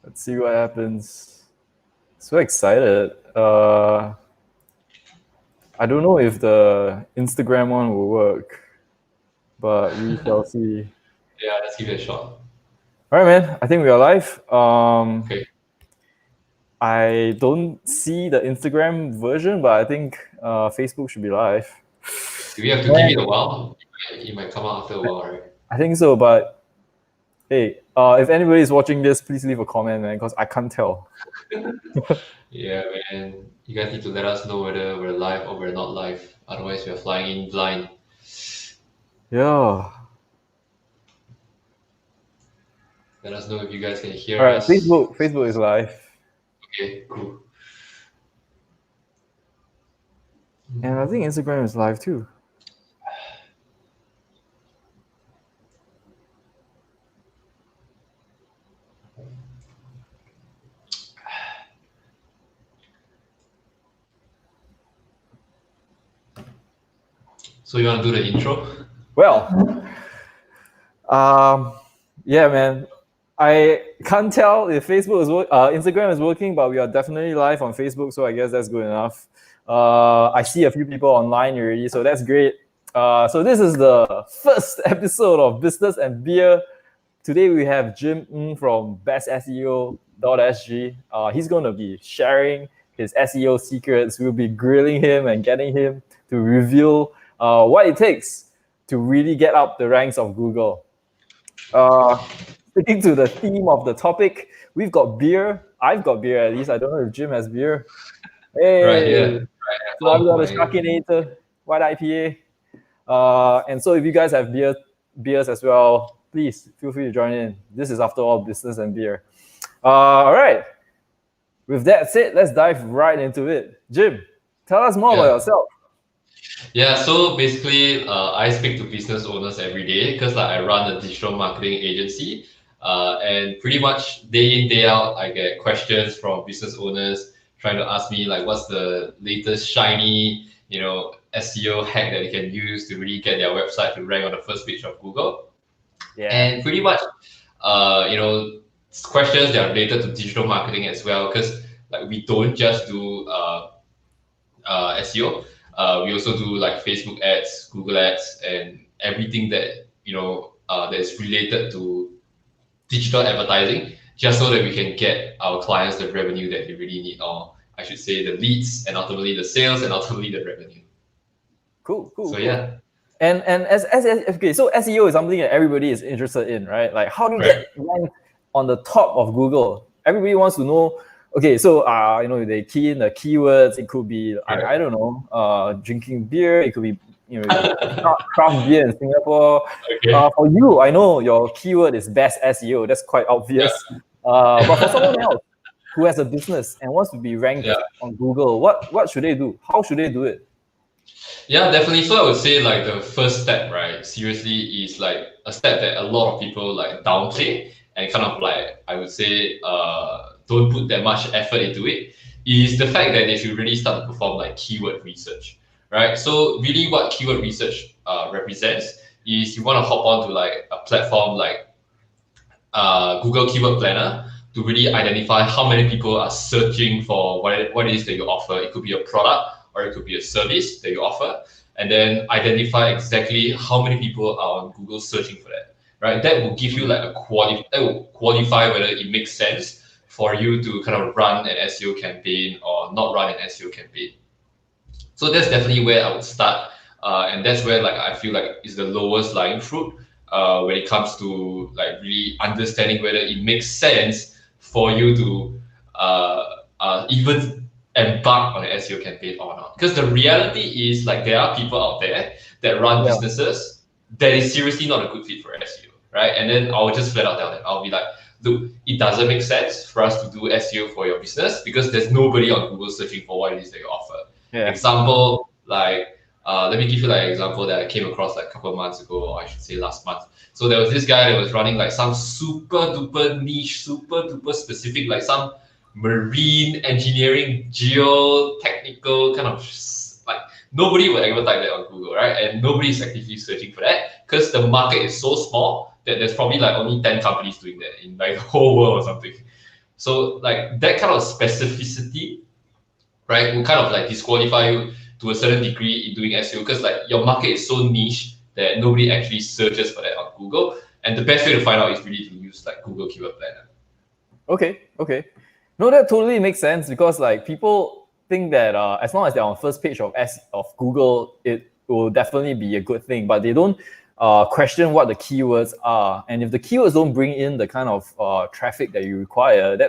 Let's see what happens. So excited. I don't know if the Instagram one will work, but we shall see. Yeah, let's give it a shot. All right, man. I think we are live. Okay. I don't see the Instagram version, but I think Facebook should be live. Do we have to give Man, it a while? It might come out after a while, right? I think so, but hey, if anybody is watching this, please leave a comment, man, because I can't tell. Yeah, man. You guys need to let us know whether we're live or we're not live. Otherwise, we're flying in blind. Yeah. Let us know if you guys can All hear right, us. Facebook is live, Okay, cool. and I think Instagram is live too. So you want to do the intro? Well, yeah, man. I can't tell if Instagram is working, but we are definitely live on Facebook, so I guess that's good enough. I see a few people online already, so that's great. So this is the first episode of Business and Beer. Today we have Jim Ng from BestSEO.sg. He's going to be sharing his SEO secrets. We'll be grilling him and getting him to reveal what it takes to really get up the ranks of Google. Sticking to the theme of the topic, we've got beer. I've got beer at least. I don't know if Jim has beer. Right Hey, here. Right at so I've home. got a Sharkinator White IPA. And so if you guys have beers as well, please feel free to join in. This is after all business and beer. All right. With that said, let's dive right into it. Jim, tell us more about Yeah. yourself. Yeah, so basically, I speak to business owners every day because like I run a digital marketing agency, and pretty much day in day out, I get questions from business owners trying to ask me like, what's the latest shiny, SEO hack that they can use to really get their website to rank on the first page of Google, Yeah. and pretty much, questions that are related to digital marketing as well because like we don't just do SEO. We also do like Facebook ads, Google ads, and everything that that is related to digital advertising, just so that we can get our clients the revenue that they really need, or I should say the leads, and ultimately the sales, and ultimately the revenue. Cool, cool, So cool. yeah, And okay, so SEO is something that everybody is interested in, right? Like how do you right. get ranked on the top of Google? Everybody wants to know. Okay, so they key in the keywords. It could be I Correct. don't know, drinking beer. It could be craft beer in Singapore. Okay. For you, I know your keyword is best SEO. That's quite Yeah. obvious. But for someone else who has a business and wants to be ranked Yeah. on Google, what should they do? How should they do it? Yeah, definitely. So I would say like the first step, right, seriously, is like a step that a lot of people like downplay and kind of like I would say don't put that much effort into it, is the fact that they should really start to perform like keyword research, right? So really what keyword research represents is you want to hop onto like a platform like Google Keyword Planner to really identify how many people are searching for what it is that you offer. It could be a product or it could be a service that you offer, and then identify exactly how many people are on Google searching for that. Right, that will give you like that will qualify whether it makes sense for you to kind of run an SEO campaign or not run an SEO campaign. So that's definitely where I would start, and that's where like I feel like is the lowest lying fruit when it comes to like really understanding whether it makes sense for you to even embark on an SEO campaign or not. Because the reality is like there are people out there that run Yeah. businesses that is seriously not a good fit for SEO, right? And then I'll just flat out tell them, I'll be like, look, it doesn't make sense for us to do SEO for your business because there's nobody on Google searching for what it is that you offer. Yeah. Example, like let me give you like an example that I came across like a couple of months ago, or I should say last month. So there was this guy that was running like some super duper niche, super duper specific, like some marine engineering, geotechnical kind of like nobody would advertise that on Google, right? And nobody is actively searching for that because the market is so small that there's probably like only 10 companies doing that in like the whole world or something. So like that kind of specificity, right, will kind of like disqualify you to a certain degree in doing SEO, because like your market is so niche that nobody actually searches for that on Google. And the best way to find out is really to use like Google Keyword Planner. Okay. No, that totally makes sense, because like people think that as long as they're on first page of Google, it will definitely be a good thing, but they don't question what the keywords are. And if the keywords don't bring in the kind of traffic that you require, then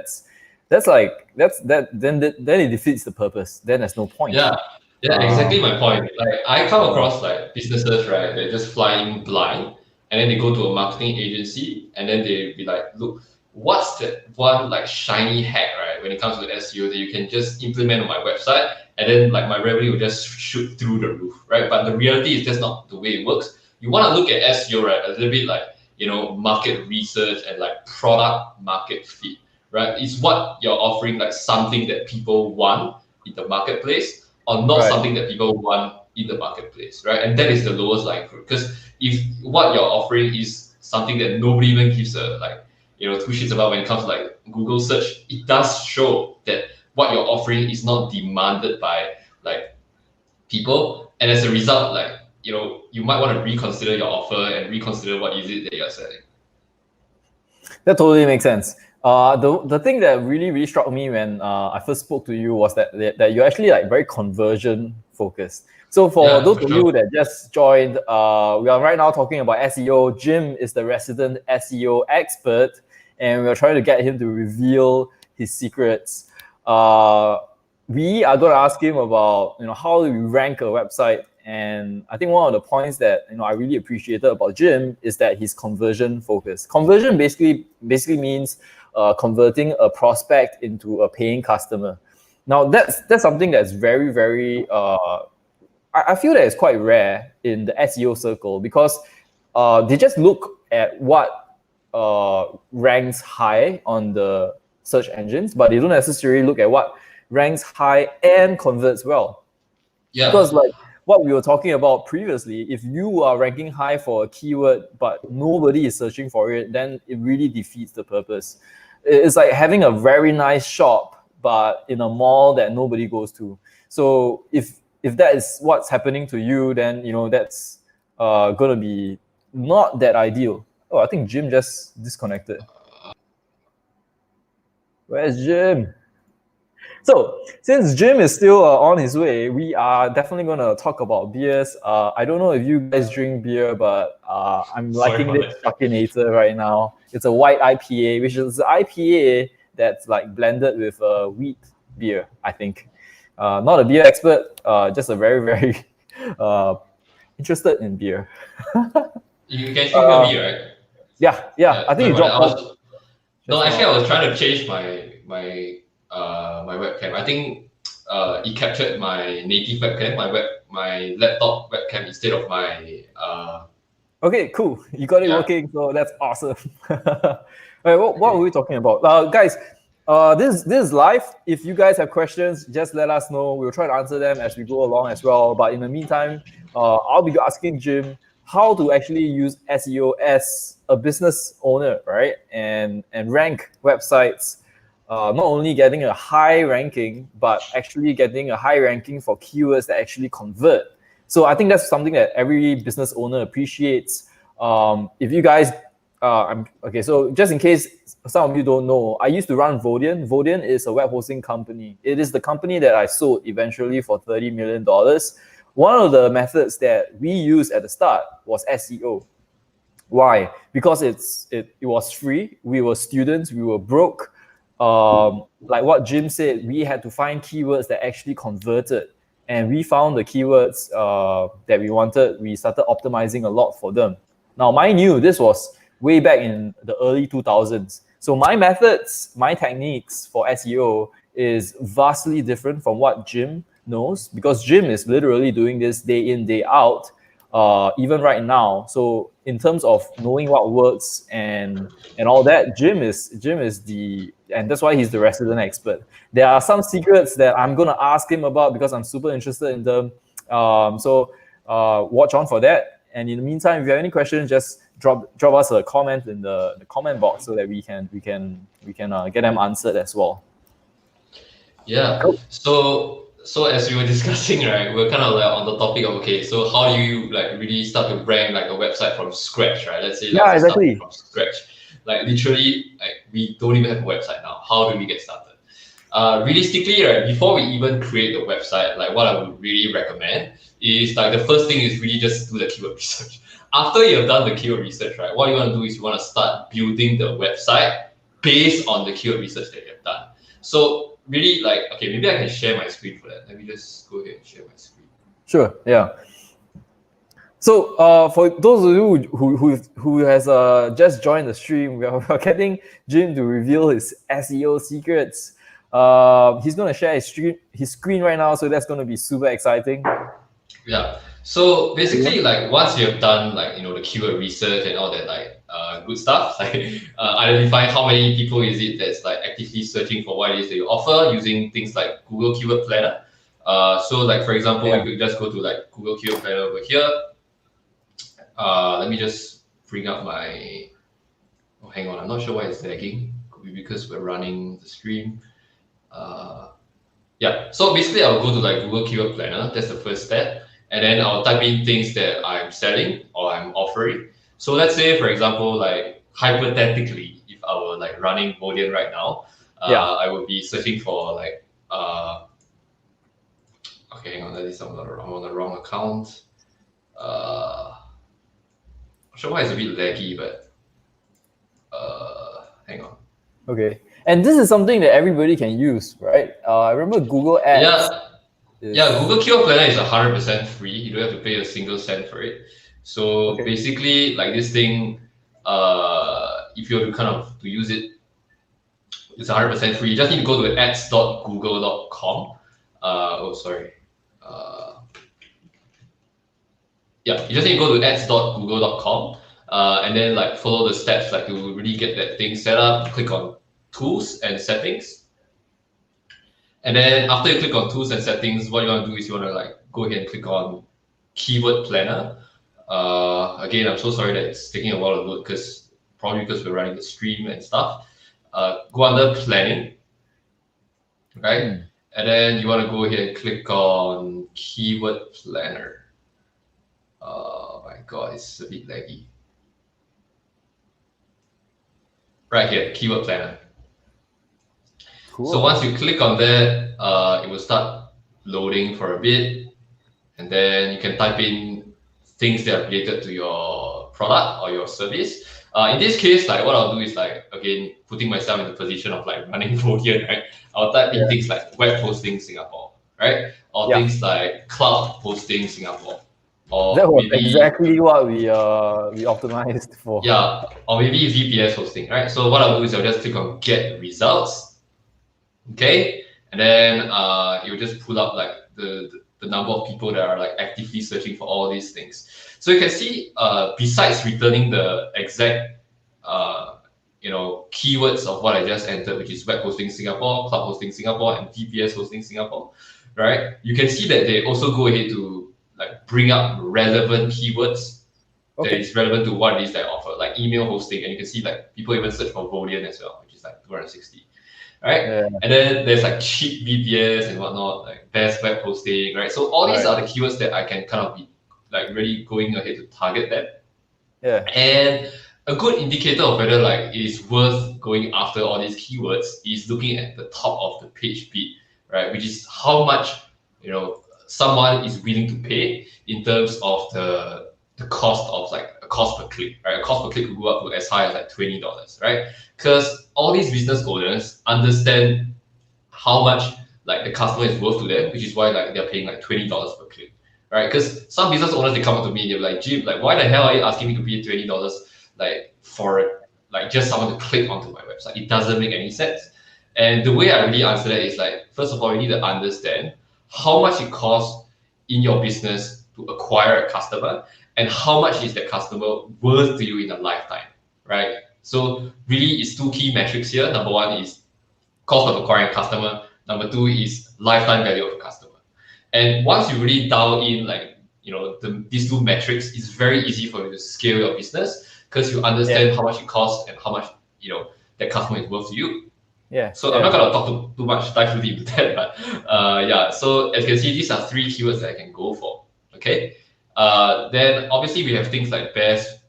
it defeats the purpose. Then there's no point. Yeah, exactly my point. Like I come across like businesses, right? They just fly in blind, and then they go to a marketing agency, and then they be like, look, what's that one like shiny hack, right? When it comes to SEO that you can just implement on my website, and then like my revenue will just shoot through the roof, right? But the reality is that's not the way it works. You want to look at SEO, right? A little bit like, you know, market research and like product market fit, right? It's what you're offering, like something that people want in the marketplace, or not something that people want in the marketplace, right? And that is the lowest likelihood. Because if what you're offering is something that nobody even gives a like, you know, two shits about when it comes to like Google search, it does show that what you're offering is not demanded by like people, and as a result, like, you know, you might want to reconsider your offer and reconsider what is it that you're selling. That totally makes sense. The thing that really struck me when I first spoke to you was that you're actually like very conversion focused. So for those of you that just joined, we are right now talking about SEO. Jim is the resident SEO expert, and we're trying to get him to reveal his secrets. We are going to ask him about, you know, how do we rank a website. And I think one of the points that, you know, I really appreciated about Jim is that he's conversion focused. Conversion basically means converting a prospect into a paying customer. Now that's something that's very I feel that it's quite rare in the SEO circle, because they just look at what ranks high on the search engines, but they don't necessarily look at what ranks high and converts well. Yeah. Because like what we were talking about previously, if you are ranking high for a keyword but nobody is searching for it, then it really defeats the purpose. It's like having a very nice shop but in a mall that nobody goes to. So if that is what's happening to you, then, you know, that's gonna be not that ideal. Oh, I think Jim just disconnected. Where's Jim? So since Jim is still on his way, we are definitely going to talk about beers. I don't know if you guys drink beer, but I'm liking this Sharkinator right now. It's a white IPA, which is an IPA that's like blended with wheat beer, I think. Not a beer expert, just a very interested in beer. You can still hear me, right? Yeah. I think you dropped off. No, actually, I was trying to change my webcam. I think it captured my native webcam, my laptop webcam, instead of my. Okay, cool. You got it working, so that's awesome. All right, what were we talking about, guys? This is live. If you guys have questions, just let us know. We'll try to answer them as we go along as well. But in the meantime, I'll be asking Jim how to actually use SEO as a business owner, right? And rank websites. Not only getting a high ranking, but actually getting a high ranking for keywords that actually convert. So I think that's something that every business owner appreciates. If you guys, okay, so just in case some of you don't know, I used to run Vodian. Vodian is a web hosting company. It is the company that I sold eventually for $30 million. One of the methods that we used at the start was SEO. Why? Because it was free. We were students. We were broke. Like what Jim said, we had to find keywords that actually converted. And we found the keywords that we wanted. We started optimizing a lot for them. Now, mind you, this was way back in the early 2000s. So my methods, my techniques for SEO is vastly different from what Jim knows, because Jim is literally doing this day in, day out, even right now. So in terms of knowing what works and all that, Jim is the, and that's why he's the resident expert. There are some secrets that I'm gonna ask him about because I'm super interested in them. So watch on for that. And in the meantime, if you have any questions, just drop us a comment in the comment box so that we can get them answered as well. Yeah. Cool. So as we were discussing, right, we're kind of like on the topic of, okay, so how do you like really start to rank like a website from scratch, right? Let's say like Yeah, we start exactly. from scratch. Like literally, like we don't even have a website now. How do we get started? Realistically, right, before we even create the website, like what I would really recommend is like the first thing is really just do the keyword research. After you've done the keyword research, right, what you want to do is you want to start building the website based on the keyword research that you've done. So really, like, okay, maybe I can share my screen for that. Let me just go ahead and share my screen. Sure. Yeah. So for those of you who has just joined the stream, we're getting Jim to reveal his SEO secrets. He's going to share his screen right now, so that's going to be super exciting. Yeah. So basically, like once you have done like the keyword research and all that like good stuff, like identify how many people is it that's like actively searching for what it is that you offer using things like Google Keyword Planner. So like for example, you could just go to like Google Keyword Planner over here. Let me just bring up my. Oh, hang on, I'm not sure why it's lagging. Could be because we're running the stream. Yeah. So basically, I'll go to like Google Keyword Planner. That's the first step. And then I'll type in things that I'm selling or I'm offering. So let's say, for example, like hypothetically, if I were like running Modian right now, I would be searching for like, okay, hang on, I'm on the wrong account. I'm sure why it's a bit laggy, but hang on. Okay, and this is something that everybody can use, right? I remember Google Ads. Yeah, Google Keyword Planner is 100% free. You don't have to pay a single cent for it. So basically, like this thing, if you were to kind of to use it, it's 100% free. You just need to go to ads.google.com. Oh, sorry. Yeah, you just need to go to ads.google.com and then like follow the steps like to really get that thing set up. Click on tools and settings. And then after you click on tools and settings, what you want to do is you want to like go ahead and click on keyword planner. Again, I'm so sorry that it's taking a while to load because we're running the stream and stuff. Go under planning, right? And then you want to go ahead and click on keyword planner. Oh my God, it's a bit laggy. Right here, keyword planner. Cool. So once you click on that, it will start loading for a bit. And then you can type in things that are related to your product or your service. In this case, like what I'll do is like, again, putting myself in the position of like running Modian, right? I'll type in things like web hosting Singapore, right? Or things like cloud hosting Singapore. Or that was maybe, exactly what we optimized for. Yeah, or maybe VPS hosting, right? So what I'll do is I'll just click on get results, okay? And then you'll just pull up like the number of people that are like actively searching for all these things. So you can see, besides returning the exact, keywords of what I just entered, which is web hosting Singapore, cloud hosting Singapore, and VPS hosting Singapore, right? You can see that they also go ahead to like bring up relevant keywords that is relevant to what it is they offer, like email hosting, and you can see like people even search for Volian as well, which is like 260. Right? Yeah. And then there's like cheap VPS and whatnot, like best web hosting, right? So all these are the keywords that I can kind of be like really going ahead to target them. Yeah. And a good indicator of whether like it is worth going after all these keywords is looking at the top of the page speed, right? Which is how much someone is willing to pay in terms of the cost of like a cost per click, right? A cost per click could go up to as high as like $20, right? Because all these business owners understand how much like the customer is worth to them, which is why like they're paying like $20 per click, right? Because some business owners, they come up to me, they're like, Jim, like why the hell are you asking me to pay $20 like for like just someone to click onto my website? It doesn't make any sense. And the way I really answer that is like, first of all, you need to understand how much it costs in your business to acquire a customer and how much is that customer worth to you in a lifetime, right? So really it's two key metrics here. Number one is cost of acquiring a customer. Number two is lifetime value of a customer. And once you really dial in like, these two metrics, it's very easy for you to scale your business because you understand how much it costs and how much that customer is worth to you. Yeah. So I'm not gonna talk too much, dive too deep into that, but yeah. So as you can see, these are 3 keywords that I can go for. Okay. Then obviously we have things like best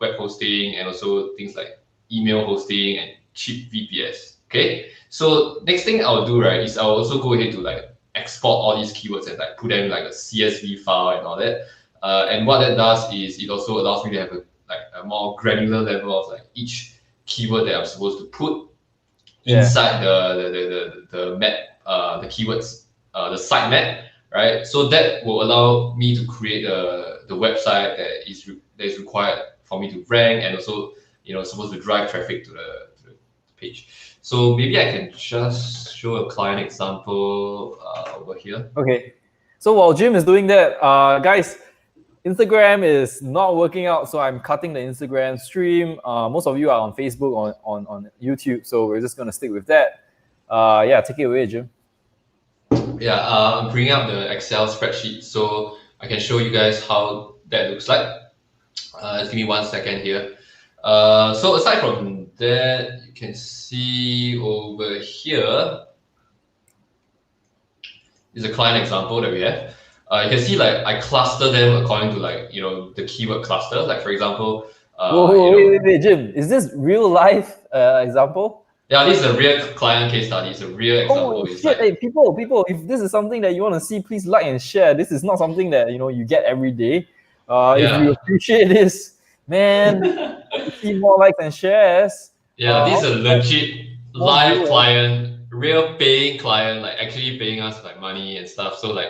web hosting and also things like email hosting and cheap VPS. Okay. So next thing I'll do, right, is I'll also go ahead to like export all these keywords and like put them in like a CSV file and all that. And what that does is it also allows me to have a more granular level of like each keyword that I'm supposed to put inside the map, the keywords, the site map, right? So that will allow me to create the website that is required for me to rank and also supposed to drive traffic to the page. So maybe I can just show a client example over here. Okay. So while Jim is doing that, guys, Instagram is not working out, so I'm cutting the Instagram stream. Most of you are on Facebook, on YouTube, so we're just gonna stick with that. Yeah, take it away, Jim. Yeah, I'm bringing up the Excel spreadsheet so I can show you guys how that looks like. Just give me 1 second here. So aside from that, you can see over here is a client example that we have. You can see like I cluster them according to like the keyword cluster. Like for example, wait, Jim, is this real life example? Yeah, this is a real client case study. It's a real example. Oh shit! Hey, people! If this is something that you want to see, please like and share. This is not something that you get every day. If you appreciate this, man, see more likes and shares. Yeah, this is a legit live client, real paying client, like actually paying us like money and stuff. So like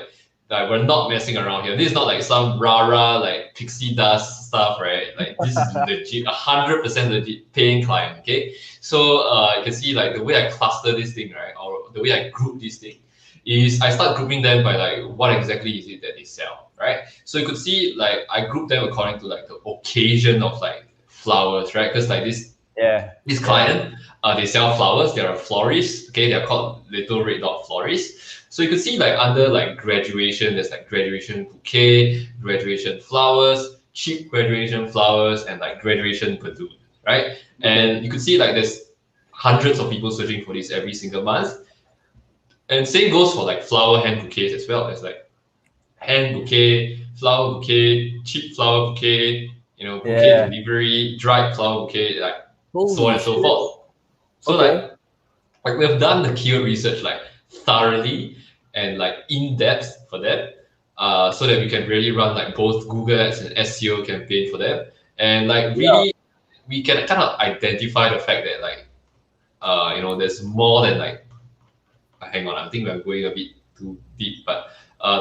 we're not messing around here. This is not like some rah like pixie dust stuff, right? Like this is legit, 100% legit paying client. Okay, so you can see like the way I cluster this thing, right, or the way I group this thing, is I start grouping them by like what exactly is it that they sell, right? So you could see like I group them according to like the occasion of like flowers, right? Because like this client, they sell flowers. They are florists. Okay, they're called little red dot florists. So you can see like under like graduation, there's like graduation bouquet, graduation flowers, cheap graduation flowers, and like graduation balloon, right? And you can see like there's hundreds of people searching for this every single month. And same goes for like flower hand bouquets as well. There's like hand bouquet, flower bouquet, cheap flower bouquet, bouquet delivery, dried flower bouquet, like so on and so forth. So like we have done the keyword research like thoroughly and like in depth for them, so that we can really run like both Google Ads and SEO campaign for them, and like really we can kind of identify the fact that like there's more than like hang on, I think we're going a bit too deep, but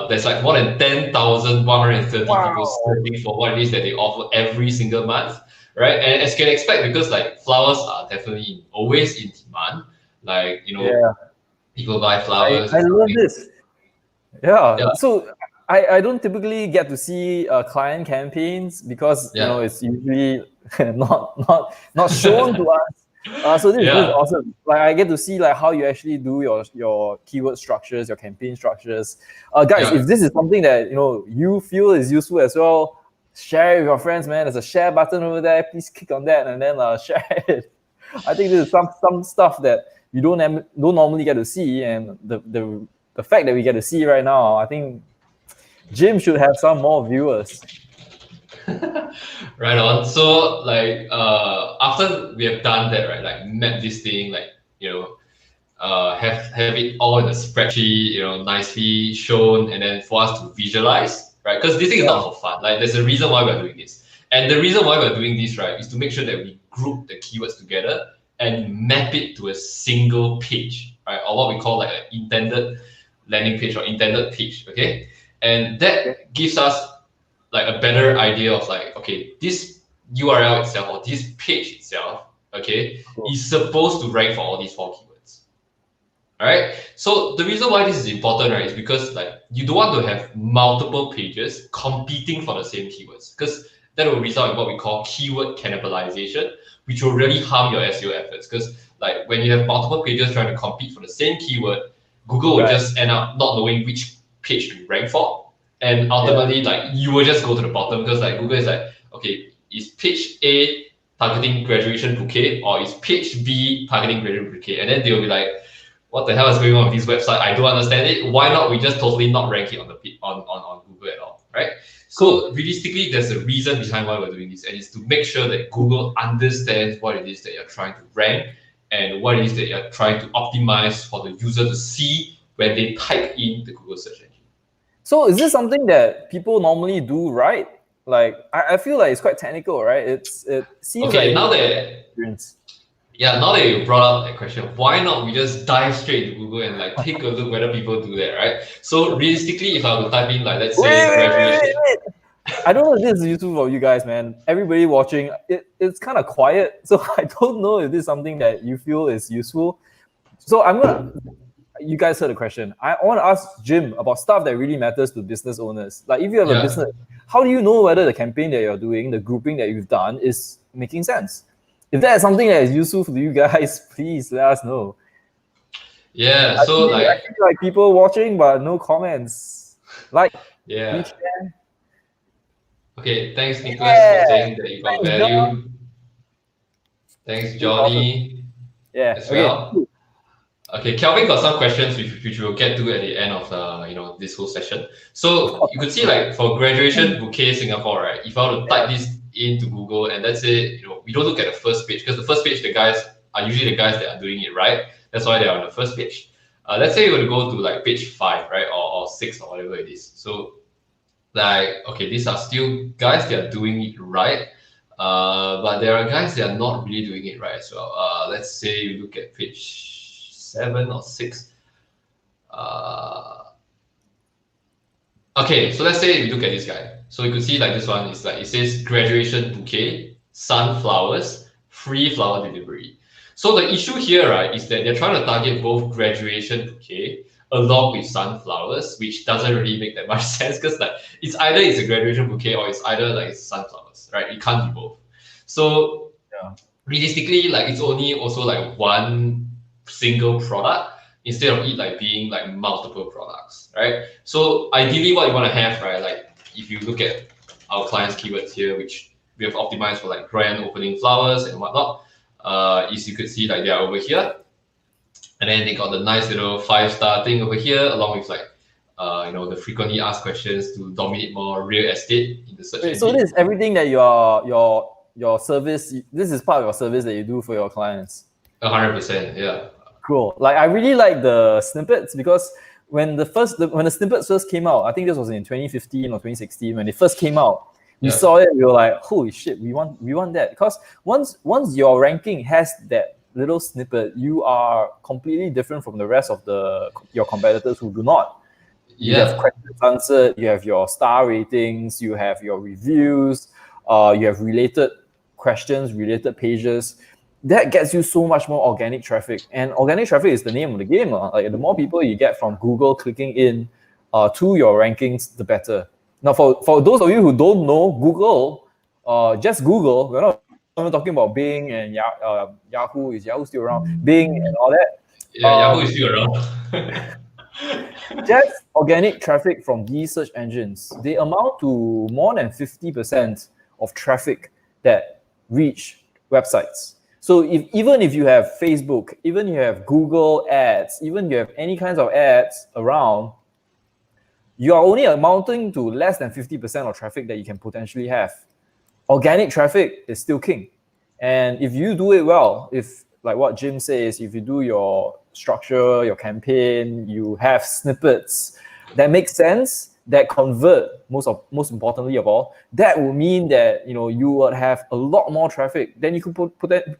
there's like more than 10,130 people searching for what it is that they offer every single month, right? And as you can expect, because like flowers are definitely always in demand, like people buy flowers. I love this. Yeah. So I don't typically get to see client campaigns because it's usually not shown to us. So this is awesome. Like I get to see like how you actually do your keyword structures, your campaign structures. Guys, if this is something that you feel is useful as well, share it with your friends, man. There's a share button over there. Please click on that and then share it. I think this is some stuff that you don't normally get to see, and the fact that we get to see right now, I think Jim should have some more viewers. Right on. So like after we have done that, right, like map this thing, like have it all in a spreadsheet, nicely shown, and then for us to visualize, right? Because this thing is not for fun. Like there's a reason why we're doing this, and the reason why we're doing this, right, is to make sure that we group the keywords together and map it to a single page, right, or what we call like an intended landing page or intended page. Okay, and that gives us like a better idea of like, okay, this URL itself or this page itself, is supposed to rank for all these 4 keywords. All right. So the reason why this is important, right, is because like you don't want to have multiple pages competing for the same keywords, because that will result in what we call keyword cannibalization, which will really harm your SEO efforts. Because like when you have multiple pages trying to compete for the same keyword, Google will just end up not knowing which page to rank for. And ultimately, like you will just go to the bottom because like Google is like, okay, is page A targeting graduation bouquet, or is page B targeting graduation bouquet? And then they'll be like, what the hell is going on with this website? I don't understand it. Why not we just totally not rank it on the on Google at all, right? So realistically, there's a reason behind why we're doing this, and it's to make sure that Google understands what it is that you're trying to rank and what it is that you're trying to optimize for the user to see when they type in the Google search engine. So is this something that people normally do, right? Like I feel like it's quite technical, right? It seems okay, like now that now that you brought up that question, why not we just dive straight into Google and like take a look whether people do that, right? So realistically, if I were to type in like let's say graduation. I don't know if this is useful for you guys, man. Everybody watching, it's kind of quiet, so I don't know if this is something that you feel is useful. So you guys heard the question. I want to ask Jim about stuff that really matters to business owners. Like if you have a business, how do you know whether the campaign that you're doing, the grouping that you've done is making sense? If that is something that is useful for you guys, please let us know. Yeah, so I feel like people watching, but no comments. Like, please share. Okay, thanks Nicholas for saying that you got value. John. Thanks Johnny. Yeah. As well. Okay, Kelvin got some questions which we'll get to at the end of this whole session. So you could see like for graduation bouquet Singapore, right? If I were to type this into Google and let's say we don't look at the first page because the first page the guys are usually the guys that are doing it, right? That's why they're on the first page. Let's say you were to go to like page 5, right, or 6 or whatever it is. So like okay, these are still guys that are doing it right. But there are guys that are not really doing it right as well. Let's say you look at page 7 or 6. Okay, so let's say we look at this guy. So you could see like this one is like it says graduation bouquet, sunflowers, free flower delivery. So the issue here, right, is that they're trying to target both graduation bouquet along with sunflowers, which doesn't really make that much sense because like it's either it's a graduation bouquet or it's either like it's sunflowers, right? It can't be both. So realistically, like it's only also like one single product instead of it like being like multiple products, right? So ideally what you want to have, right, like if you look at our clients keywords here, which we have optimized for like grand opening flowers and whatnot, is you could see like they are over here, and then they got the nice little 5-star thing over here along with like the frequently asked questions to dominate more real estate in the search engine. So this is everything that your service, this is part of your service that you do for your clients. 100%, yeah. Cool. Like I really like the snippets because when the snippets first came out, I think this was in 2015 or 2016 when they first came out. We saw it, we were like, holy shit, we want that. Because once your ranking has that little snippet, you are completely different from the rest of your competitors who do not. You have questions answered, you have your star ratings, you have your reviews, you have related questions, related pages. That gets you so much more organic traffic. And organic traffic is the name of the game. Like the more people you get from Google clicking in to your rankings, the better. Now, for those of you who don't know Google, just Google. We're not even talking about Bing and Yahoo. Is Yahoo still around? Bing and all that. Yeah, Yahoo is still around. Just organic traffic from these search engines, they amount to more than 50% of traffic that reach websites. So even if you have Facebook, even you have Google ads, even you have any kinds of ads around, you are only amounting to less than 50% of traffic that you can potentially have. Organic traffic is still king. And if you do it well, if like what Jim says, if you do your structure, your campaign, you have snippets that make sense, that convert, most importantly of all, that will mean that you would have a lot more traffic than you could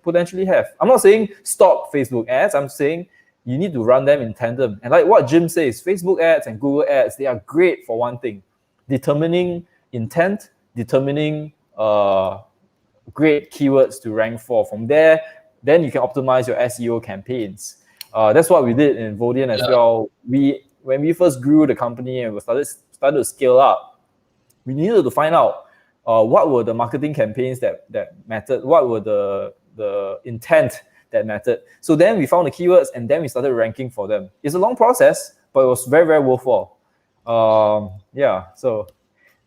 potentially have. I'm not saying stop Facebook ads. I'm saying you need to run them in tandem. And like what Jim says, Facebook ads and Google ads, they are great for one thing: determining intent, determining great keywords to rank for. From there, then you can optimize your SEO campaigns. That's what we did in Vodian as well. When we first grew the company and we started to scale up, we needed to find out what were the marketing campaigns that mattered, what were the intent that mattered. So then we found the keywords and then we started ranking for them. It's a long process, but it was very, very worthwhile. So,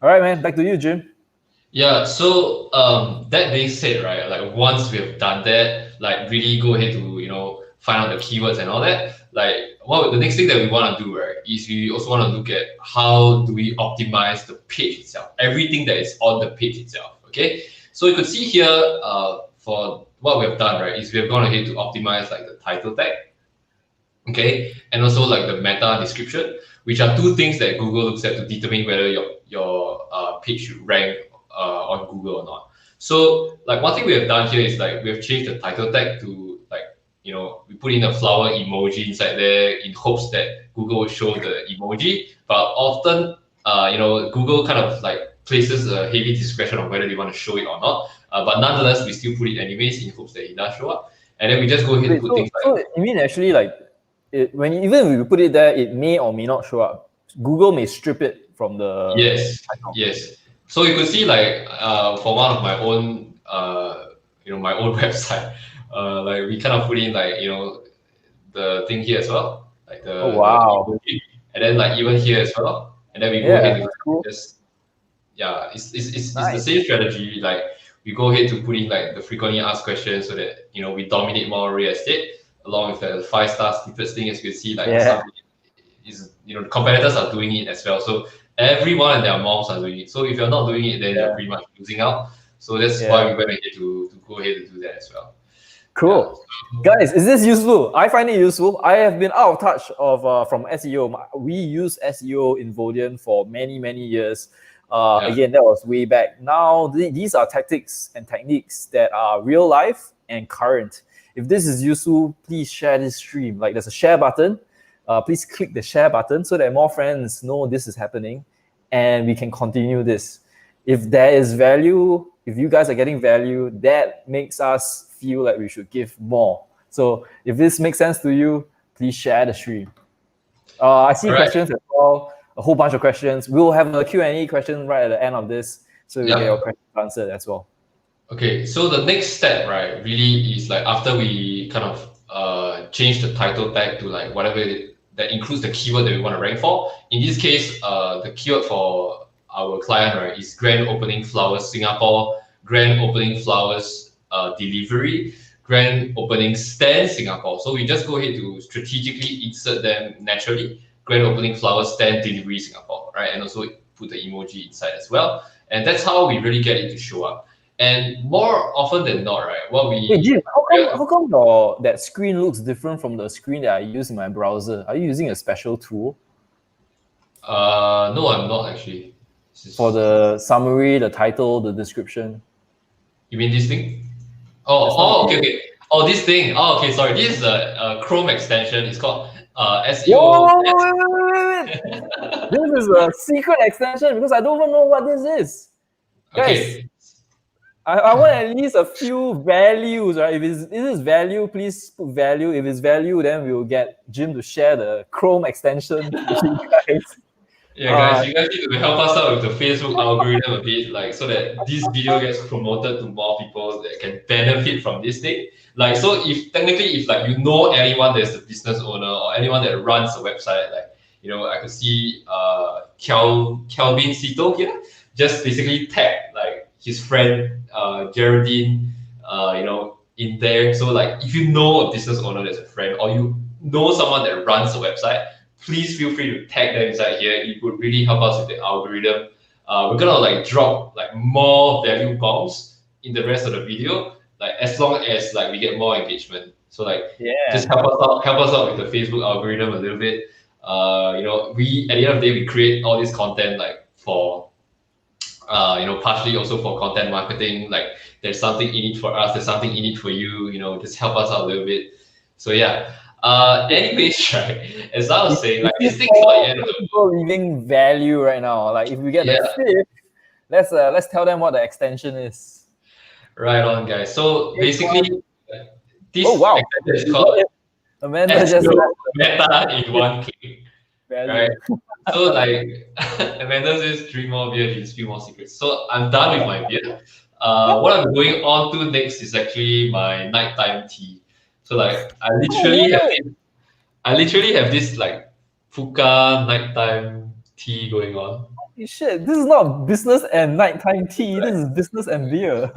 all right, man, back to you, Jim. Yeah, so that being said, right, like once we have done that, like really go ahead to, find out the keywords and all that, like what the next thing that we want to do, right, is we also want to look at how do we optimize the page itself, everything that is on the page itself, okay? So you could see here, for what we have done, right, is we have gone ahead to optimize like the title tag, okay, and also like the meta description, which are two things that Google looks at to determine whether your page should rank on Google or not. So like one thing we have done here is like we have changed the title tag to like, we put in a flower emoji inside there in hopes that Google will show the emoji, but often Google kind of like places a heavy discretion on whether they want to show it or not, but nonetheless we still put it anyways in hopes that it does show up, and then we just go ahead and Wait, put so things like, you mean actually like even if you put it there, it may or may not show up. Google may strip it from the yes, title. yes. So you could see like for one of my own my own website, like we kind of put in like the thing here as well, like Oh the wow. emoji, and then like even here as well, and then we go Yeah, ahead to that's cool. just yeah, it's the Nice. same strategy. Like we go ahead to put in like the frequently asked questions so that we dominate more real estate, along with the 5 star snippets thing. As you can see, like Yeah. some is the competitors are doing it as well. So everyone and their moms are doing it. So if you're not doing it, then you're Yeah. pretty much losing out. So that's Yeah. why we went ahead to go ahead and do that as well. Yeah. Cool. Guys, is this useful? I find it useful. I have been out of touch from SEO. We use SEO in Vodian for many, many years. Yeah. Again, that was way back. Now, these are tactics and techniques that are real life and current. If this is useful, please share this stream. Like there's a share button. Please click the share button so that more friends know this is happening and we can continue this. If there is value, if you guys are getting value, that makes us feel like we should give more. So if this makes sense to you, please share the stream. I see All right. questions as well, a whole bunch of questions. We'll have a Q&A question right at the end of this, so we get your questions answered as well. Okay, so the next step, right, really is like after we kind of change the title tag to like whatever that includes the keyword that we want to rank for. In this case, the keyword for our client, right, is grand opening flowers Singapore, grand opening flowers delivery, grand opening stand Singapore. So we just go ahead to strategically insert them naturally. Grand opening flowers stand delivery Singapore, right, and also put the emoji inside as well. And that's how we really get it to show up. And more often than not, right, what we Hey, Jim, how come that screen looks different from the screen that I use in my browser? Are you using a special tool no, I'm not actually. for the summary, the title, the description? You mean this thing? That's not Okay, it. okay. Oh, this thing. Oh, okay, sorry. This is a Chrome extension. It's called SEO. Whoa, wait. This is a secret extension because I don't even know what this is. Guys, Okay. I want at least a few values, right? If it is value, please put value. If it's value, then we'll get Jim to share the Chrome extension with you guys. Yeah, guys, you guys need to help us out with the Facebook algorithm a bit, like so that this video gets promoted to more people that can benefit from this thing. Like, so if technically, if like anyone that's a business owner or anyone that runs a website, like I could see Kelvin Cito here, just basically tag like his friend Geraldine, in there. So like, if you know a business owner that's a friend, or you know someone that runs a website, please feel free to tag them inside here. It would really help us with the algorithm. We're gonna like drop like more value bombs in the rest of the video, like as long as like we get more engagement. So like just help us out with the Facebook algorithm a little bit. We at the end of the day we create all this content like for partially also for content marketing. Like there's something in it for us, there's something in it for you. Just help us out a little bit. So yeah. Anyways, right, as I was saying, like this thing's not the end of the People leaving value right now. Like if we get the fifth, let's tell them what the extension is. right on, guys. So basically, this Oh wow, extension is called Amanda just SEO meta in one click, value. right? So like Amanda says, drink more beer, dreams few more secrets. So I'm done with my beer. What I'm going on to next is actually my nighttime tea. So like I literally have this like Fuka nighttime tea going on. Shit, this is not business and nighttime tea. This is business and beer.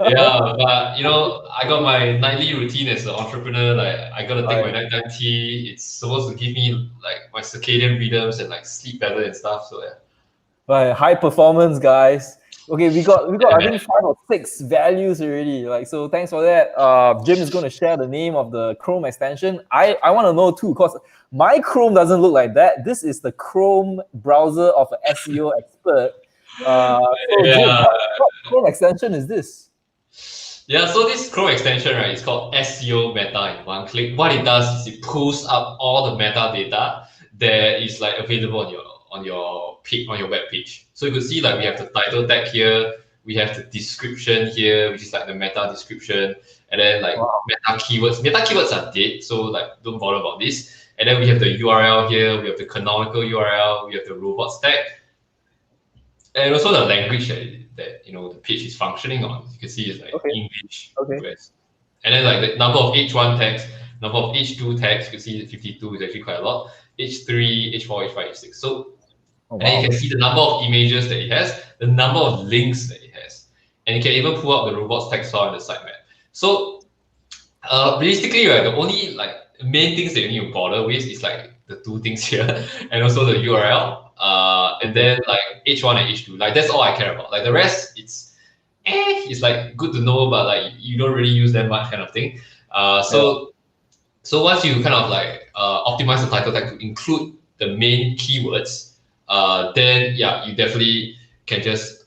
Yeah, but you know, I got my nightly routine as an entrepreneur. Like, I gotta take my Right. nighttime tea. It's supposed to give me like my circadian rhythms and like sleep better and stuff. So yeah, Right, high performance, guys. Okay, we got yeah, I man. think 5 or 6 values already. Like, so thanks for that. Jim is going to share the name of the Chrome extension. I want to know too, because my Chrome doesn't look like that. This is the Chrome browser of an SEO expert. So Jim, Yeah, what Chrome extension is this? yeah. So this Chrome extension, right, it's called SEO Meta in one click. What it does is it pulls up all the metadata that is like available on your web page. So you could see like we have the title tag here, we have the description here, which is like the meta description, and then like Wow. meta keywords. Meta keywords are dead, so like don't bother about this. And then we have the URL here, we have the canonical URL, we have the robots tag, and also the language that you know the page is functioning on. You can see it's like Okay. English, Okay. US, and then like the number of H1 tags, number of H2 tags. You can see 52 is actually quite a lot. H3, H4, H5, H6. So Oh and then you wow. can see the number of images that it has, the number of links that it has, and you can even pull up the robots text file in the sitemap. So realistically, right, the only like main things that you need to bother with is like the 2 things here, and also the URL, and Okay. then like H1 and H2. Like that's all I care about. Like the rest, it's like good to know, but like you don't really use them much, kind of thing. Yeah. So once you kind of like optimize the title tag to include the main keywords, then yeah, you definitely can just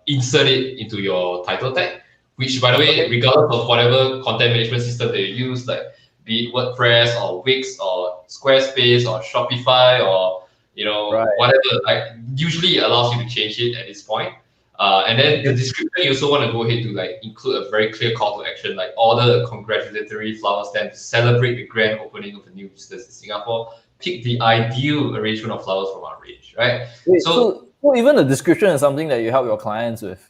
insert it into your title tag. Which, by the way, Okay. regardless of whatever content management system that you use, like be it WordPress or Wix or Squarespace or Shopify or you know Right. whatever, like usually it allows you to change it at this point. And then the Okay. description, you also want to go ahead to like include a very clear call to action, like order a congratulatory flower stand to celebrate the grand opening of a new business in Singapore. Pick the ideal arrangement of flowers from our range, right? Wait, So so even the description is something that you help your clients with.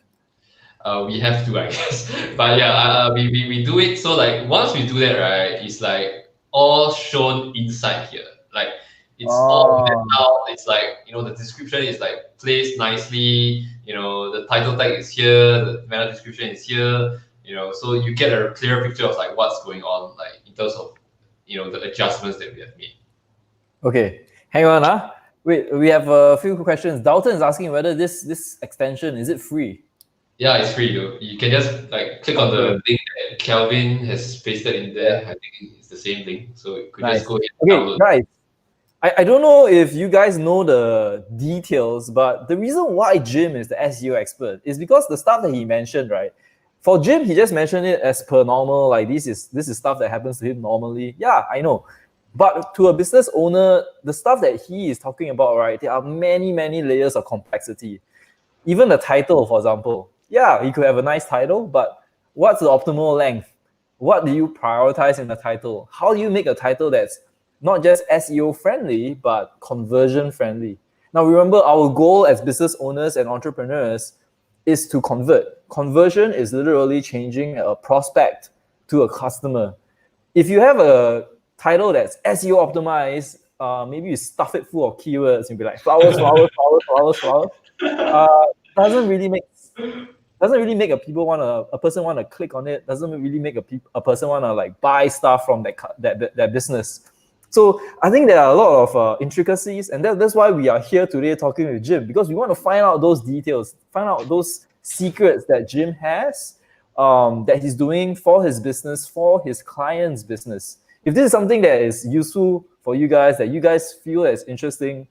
we have to, I guess. But yeah, we do it. So like once we do that, right, it's like all shown inside here. Like it's all mapped Oh, out. It's like you know the description is like placed nicely. You know the title tag is here. The meta description is here. You know, so you get a clear picture of like what's going on, like in terms of you know the adjustments that we have made. okay. Hang on, Wait, we have a few questions. Dalton is asking whether this extension is it free? Yeah, it's free. You can just like click on the Okay. link that Kelvin has pasted in Yeah. there. I think it's the same link. So you could just Nice. go ahead and Okay, download. guys. I don't know if you guys know the details, but the reason why Jim is the SEO expert is because the stuff that he mentioned, right? For Jim, he just mentioned it as per normal, like this is stuff that happens to him normally. Yeah, I know. But to a business owner, the stuff that he is talking about, right, there are many, many layers of complexity. Even the title, for example. Yeah, you could have a nice title, but what's the optimal length? What do you prioritize in the title? How do you make a title that's not just SEO friendly, but conversion friendly? Now, remember, our goal as business owners and entrepreneurs is to convert. Conversion is literally changing a prospect to a customer. If you have a title that's SEO optimized, maybe you stuff it full of keywords and be like flowers, flowers, flowers, flowers, flowers. Uh, doesn't really make a person want to click on it. Doesn't really make a person want to like buy stuff from that business. So I think there are a lot of intricacies, and that's why we are here today talking with Jim, because we want to find out those details, find out those secrets that Jim has, that he's doing for his business, for his client's business. If this is something that is useful for you guys, that you guys feel is interesting,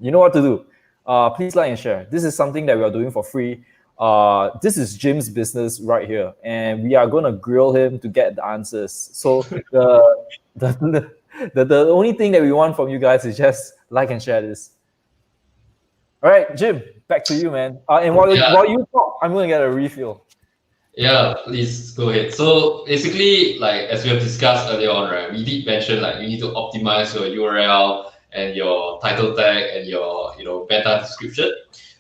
you know what to do. Please like and share. This is something that we are doing for free. This is Jim's business right here, and we are going to grill him to get the answers. So the only thing that we want from you guys is just like and share this. All right, Jim, back to you, man. And Yeah, while you talk, I'm going to get a refill. yeah, please go ahead. So basically, like as we have discussed earlier on, right, we did mention like you need to optimize your URL and your title tag and your you know meta description,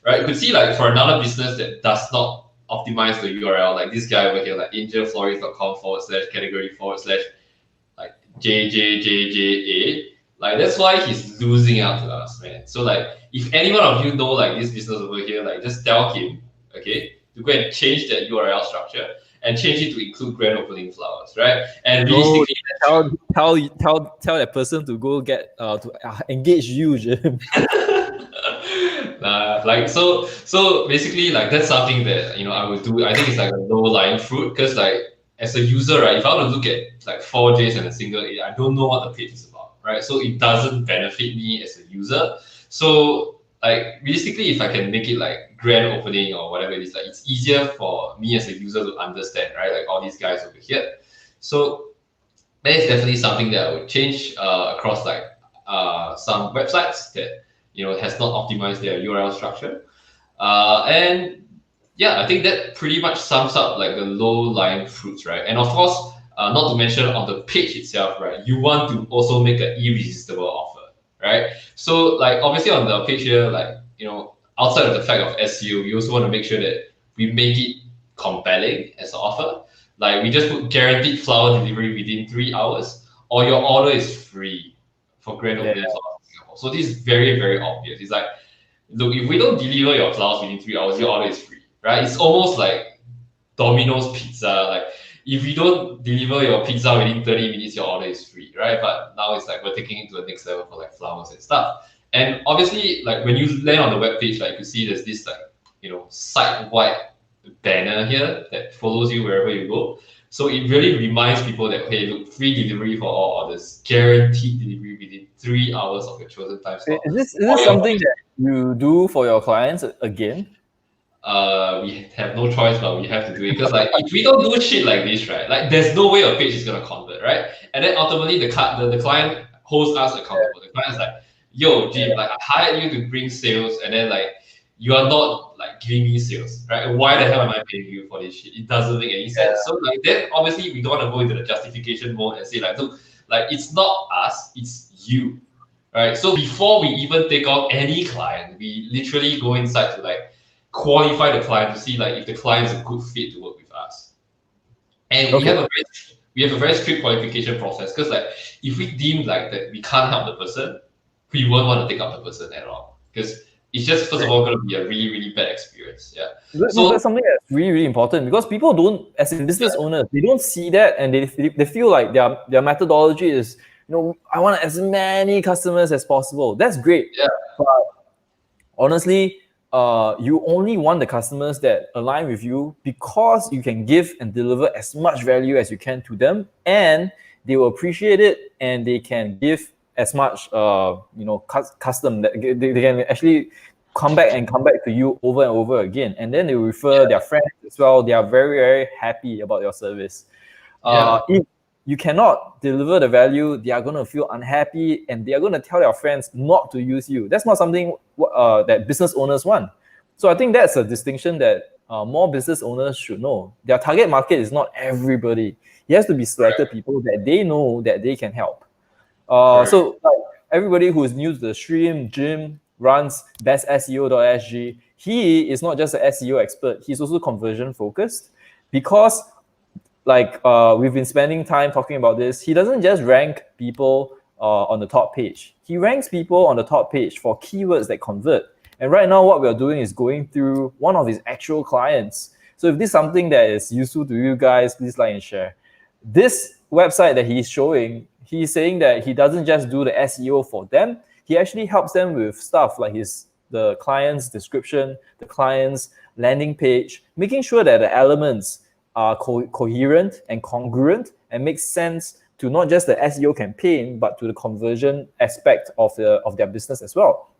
right? You could see like for another business that does not optimize the URL, like this guy over here, like angelflorist.com/category/ like JJJJA. Like that's why he's losing out to us, man. So like, if any one of you know like this business over here, like just tell him, okay, to go and change that URL structure and change it to include grand opening flowers, right? And No, realistically, tell that person to go get to engage you, Jim. like so basically like that's something that I would do. I think it's like a low lying fruit because like as a user, right, if I want to look at like 4Js and a single A, I don't know what the page is about, right? So it doesn't benefit me as a user. So like realistically, if I can make it like grand opening or whatever it is, like it's easier for me as a user to understand, right? Like all these guys over here. So that is definitely something that I would change across like some websites that has not optimized their URL structure. And yeah, I think that pretty much sums up like the low-lying fruits, right? And of course, not to mention on the page itself, right? You want to also make an irresistible offer, right? So like obviously on the page here, like outside of the fact of SEO, we also want to make sure that we make it compelling as an offer. Like we just put guaranteed flower delivery within 3 hours, or your order is free for grand Yeah. opening flowers in Singapore. So this is very, very obvious. It's like, look, if we don't deliver your flowers within 3 hours, your order is free, right? It's almost like Domino's pizza. Like if you don't deliver your pizza within 30 minutes, your order is free, right? But now it's like we're taking it to the next level for like flowers and stuff. And obviously, like when you land on the web page, like you see there's this like site-wide banner here that follows you wherever you go. So it really reminds people that hey, look, free delivery for all orders, guaranteed delivery within 3 hours of your chosen time slot. Is this something that you do for your clients again? We have no choice, but we have to do it because like if we don't do shit like this, right, like there's no way a page is gonna convert, right? And then ultimately the client holds us accountable. The client's like, yo, Jim, like I hired you to bring sales, and then like you are not like giving me sales, right? Why the hell am I paying you for this shit? It doesn't make any sense. So like then obviously we don't want to go into the justification mode and say like, look, like it's not us, it's you, right? So before we even take on any client, we literally go inside to like qualify the client to see like if the client is a good fit to work with us. And we have a very strict qualification process because like if we deem like that we can't help the person, we won't want to take up the person at all because it's just first of all going to be a really really bad experience. Yeah. So that's something that's really, really important because people don't, as in business owners, they don't see that and they feel like their methodology is, I want as many customers as possible. That's great. Yeah. But honestly, you only want the customers that align with you because you can give and deliver as much value as you can to them, and they will appreciate it, and they can give as much, custom that they can actually come back to you over and over again, and then they will refer their friends as well. They are very, very happy about your service. If you cannot deliver the value, they are going to feel unhappy and they are going to tell their friends not to use you. That's not something that business owners want. So I think that's a distinction that more business owners should know. Their target market is not everybody. It has to be selected people that they know that they can help. So like, everybody who is new to the stream, Jim runs BestSEO.sg. He is not just an SEO expert. He's also conversion focused because like we've been spending time talking about this. He doesn't just rank people on the top page. He ranks people on the top page for keywords that convert. And right now, what we're doing is going through one of his actual clients. So if this is something that is useful to you guys, please like and share. This website that he's showing, he's saying that he doesn't just do the SEO for them. He actually helps them with stuff like the client's description, the client's landing page, making sure that the elements are coherent and congruent and make sense to not just the SEO campaign, but to the conversion aspect of their business as well.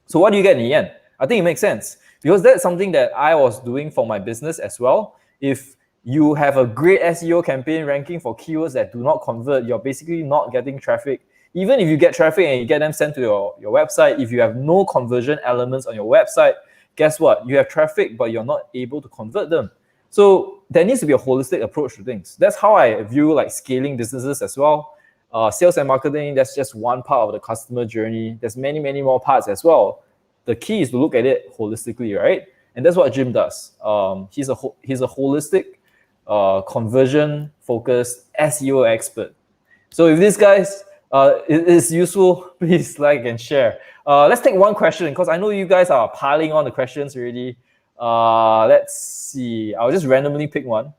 So what do you get in the end? I think it makes sense because that's something that I was doing for my business as well. If you have a great SEO campaign ranking for keywords that do not convert, you're basically not getting traffic. Even if you get traffic and you get them sent to your website, if you have no conversion elements on your website, guess what? You have traffic, but you're not able to convert them. So there needs to be a holistic approach to things. That's how I view like scaling businesses as well. Sales and marketing, that's just one part of the customer journey. There's many, many more parts as well. The key is to look at it holistically, right? And that's what Jim does. He's a holistic, conversion-focused SEO expert. So if this guy's it is useful, please like and share. Let's take one question because I know you guys are piling on the questions already. Let's see. I'll just randomly pick one.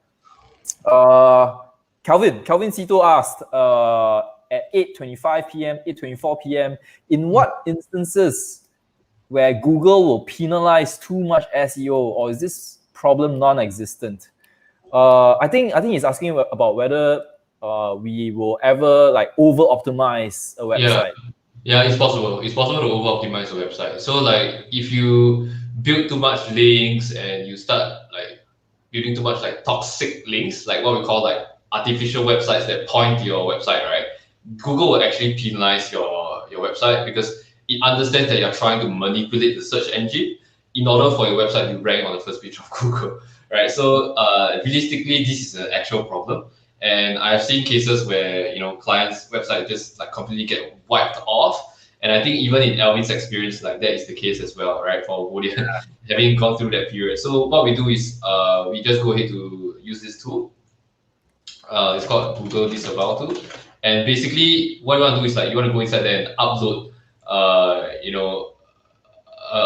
Calvin Cito asked at 8:25 p.m., 8:24 p.m. In what instances where Google will penalize too much SEO, or is this problem non-existent? I think he's asking about whether we will ever like over optimize a website. Yeah, it's possible. It's possible to over optimize a website. So like if you build too much links and you start like building too much like toxic links, like what we call like artificial websites that point to your website, right? Google will actually penalize your website because it understands that you're trying to manipulate the search engine in order for your website to rank on the first page of Google, right? So realistically, this is an actual problem. And I've seen cases where clients' website just like completely get wiped off. And I think even in Alvin's experience, like that is the case as well, right? For Vodian, having gone through that period. So what we do is we just go ahead to use this tool. It's called Google Disavow tool. And basically, what you want to do is like you want to go inside there and upload, a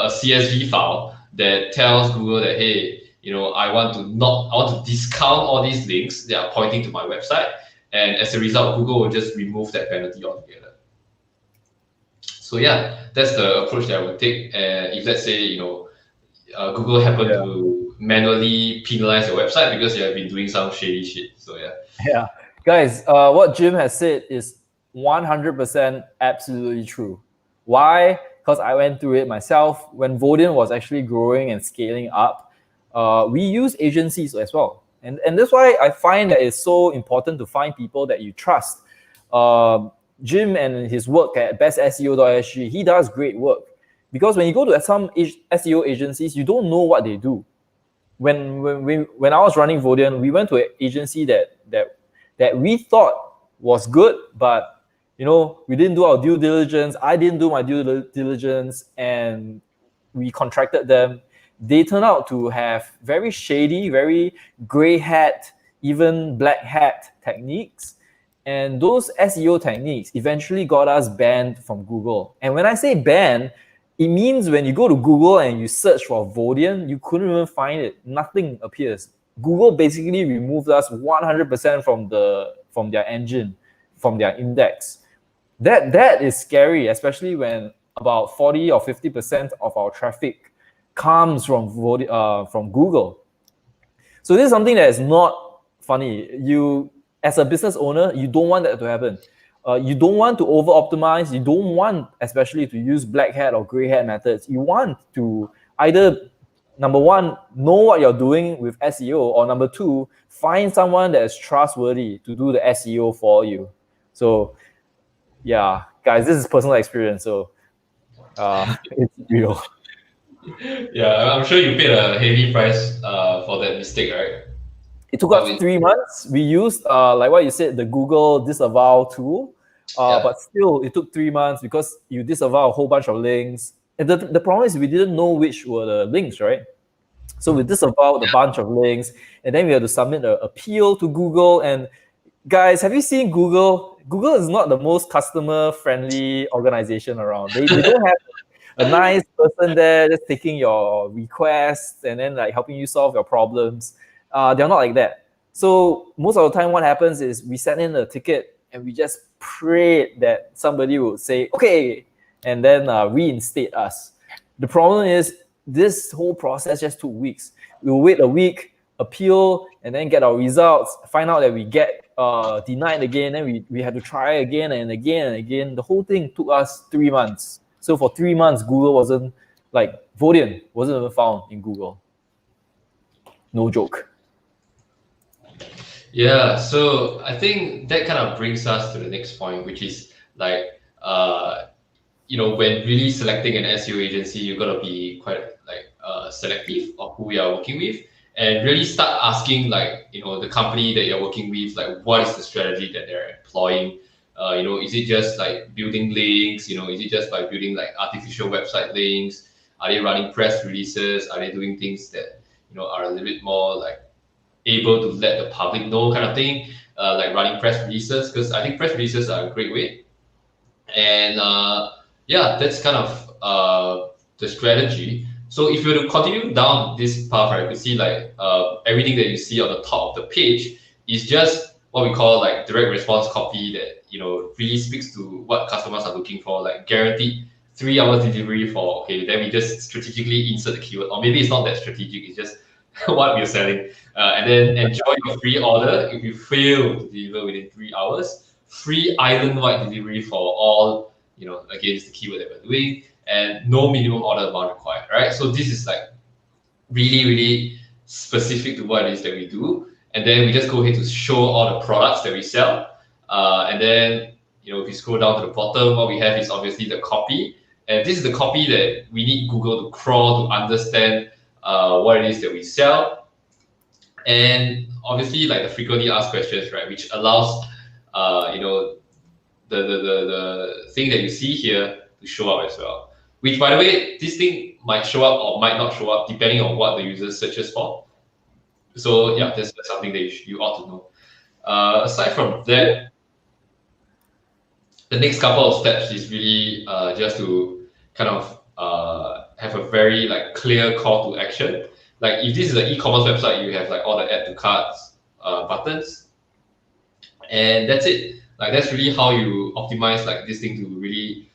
CSV file that tells Google that hey, I want to discount all these links that are pointing to my website, and as a result, Google will just remove that penalty altogether. So yeah, that's the approach that I would take. If let's say Google happen to manually penalize your website because you have been doing some shady shit. So yeah. Yeah, guys, what Jim has said is 100% absolutely true. Why? Because I went through it myself. When Vodian was actually growing and scaling up, we use agencies as well. And that's why I find that it's so important to find people that you trust. Jim and his work at BestSEO.sg, he does great work. Because when you go to some SEO agencies, you don't know what they do. When I was running Vodian, we went to an agency that we thought was good, but we didn't do our due diligence. I didn't do my due diligence, and we contracted them. They turned out to have very shady, very gray hat, even black hat techniques. And those SEO techniques eventually got us banned from Google. And when I say banned, it means when you go to Google and you search for Vodian, you couldn't even find it. Nothing appears. Google basically removed us 100% from their engine, from their index. That is scary, especially when about 40 or 50% of our traffic comes from Google. So this is something that is not funny. You, as a business owner, you don't want that to happen. You don't want to over optimize. You don't want, especially, to use black hat or gray hat methods. You want to either, number one, know what you're doing with SEO, or number two, find someone that is trustworthy to do the SEO for you. So yeah, guys, this is personal experience. So it's real. Yeah, I'm sure you paid a heavy price for that mistake, right? It took us 3 months. We used, like what you said, the Google Disavow tool. But still, it took 3 months because you disavow a whole bunch of links. And the problem is we didn't know which were the links, right? So we disavowed a bunch of links, and then we had to submit an appeal to Google. And guys, have you seen Google? Google is not the most customer-friendly organization around. They don't have a nice person there just taking your requests and then like helping you solve your problems. They're not like that. So most of the time, what happens is we send in a ticket and we just prayed that somebody would say, okay, and then reinstate us. The problem is this whole process just took weeks. We'll wait a week, appeal, and then get our results, find out that we get denied again, then we had to try again and again and again. The whole thing took us 3 months. So for 3 months, Google wasn't, like, Vodian wasn't even found in Google. No joke. Yeah, so I think that kind of brings us to the next point, which is like, when really selecting an SEO agency, you got to be quite like selective of who you are working with, and really start asking like, the company that you're working with, like, what is the strategy that they're employing? Is it just like building links? Is it just by building like artificial website links? Are they running press releases? Are they doing things that, are a little bit more like able to let the public know kind of thing, like running press releases? Because I think press releases are a great way. And yeah, that's kind of the strategy. So if you were to continue down this path, right, you can see like everything that you see on the top of the page is just what we call like direct response copy that really speaks to what customers are looking for, like guaranteed 3 hours delivery for okay. Then we just strategically insert the keyword, or maybe it's not that strategic. It's just what we're selling, and then enjoy your free order. If you fail to deliver within 3 hours, free island-wide delivery for all against the keyword that we're doing, and no minimum order amount required, right? So this is like really, really specific to what it is that we do. And then we just go ahead to show all the products that we sell. And then, if you scroll down to the bottom, what we have is obviously the copy. And this is the copy that we need Google to crawl to understand what it is that we sell. And obviously, like the frequently asked questions, right, which allows, the thing that you see here to show up as well. Which, by the way, this thing might show up or might not show up depending on what the user searches for. So yeah, that's something that you ought to know. Aside from that, the next couple of steps is really just to kind of have a very like clear call to action. Like if this is an e-commerce website, you have like all the add to carts buttons, and that's it. Like that's really how you optimize like this thing to really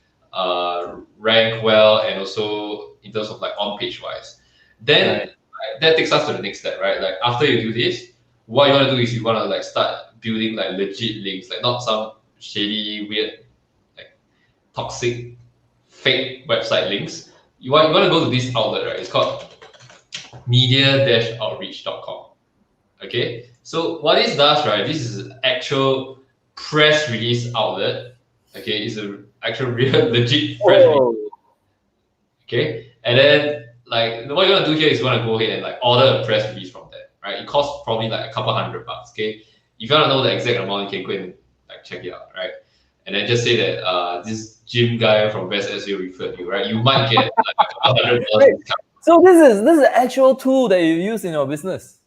rank well, and also in terms of like on page wise. Then Right. that takes us to the next step, right? Like after you do this, what you want to do is you want to like start building like legit links, like not some shady, weird, like toxic, fake website links. You want to go to this outlet, right? It's called media-outreach.com. Okay, so what this does, right? This is an actual press release outlet. Okay, it's an actual real legit press release. Whoa. Okay, and then like what you want to do here is you want to go ahead and like order a press release from them, right? It costs probably like a couple $100. Okay, if you want to know the exact amount, you can go and like check it out, right? And then just say that this Jim guy from Best SEO referred you, right? You might get like a couple $100 discount. So this is an actual tool that you use in your business.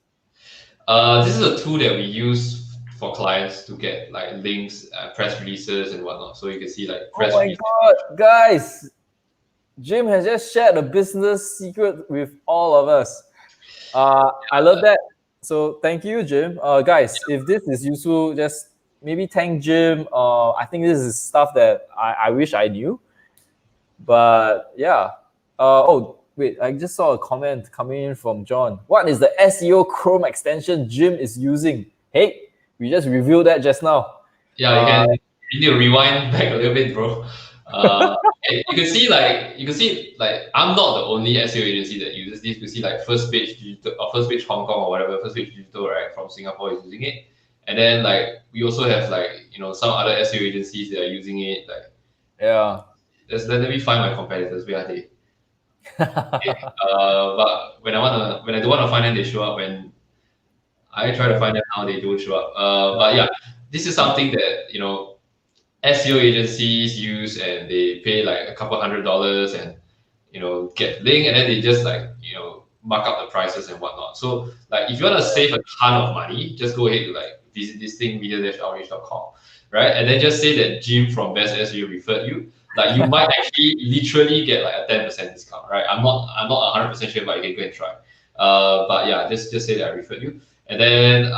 This is a tool that we use for clients to get like links, press releases, and whatnot. So you can see like press Oh my releases. god, guys! Jim has just shared a business secret with all of us. I love that. So thank you, Jim. Guys, if this is useful, just maybe thank Jim. I think this is stuff that I wish I knew. But yeah. Oh, wait, I just saw a comment coming in from John. What is the SEO Chrome extension Jim is using? Hey, we just reviewed that just now. Yeah, you need to rewind back a little bit, bro. You can see like I'm not the only SEO agency that uses this. You can see like First Page Digital or First Page Hong Kong or whatever, First Page Digital, right, from Singapore is using it. And then like we also have like some other SEO agencies that are using it. Like Yeah. let me find my competitors. Where are they? Okay. But when I don't wanna find them, they show up. When I try to find them now, they don't show up. But yeah, this is something that SEO agencies use, and they pay like a couple $100 and get link, and then they just like mark up the prices and whatnot. So like if you want to save a ton of money, just go ahead to like visit this thing media-outreach.com, right? And then just say that Jim from Best SEO referred you. Like you might actually literally get like a 10% discount, right? I'm not 100% sure, but you can go and try. But yeah, just say that I referred you. And then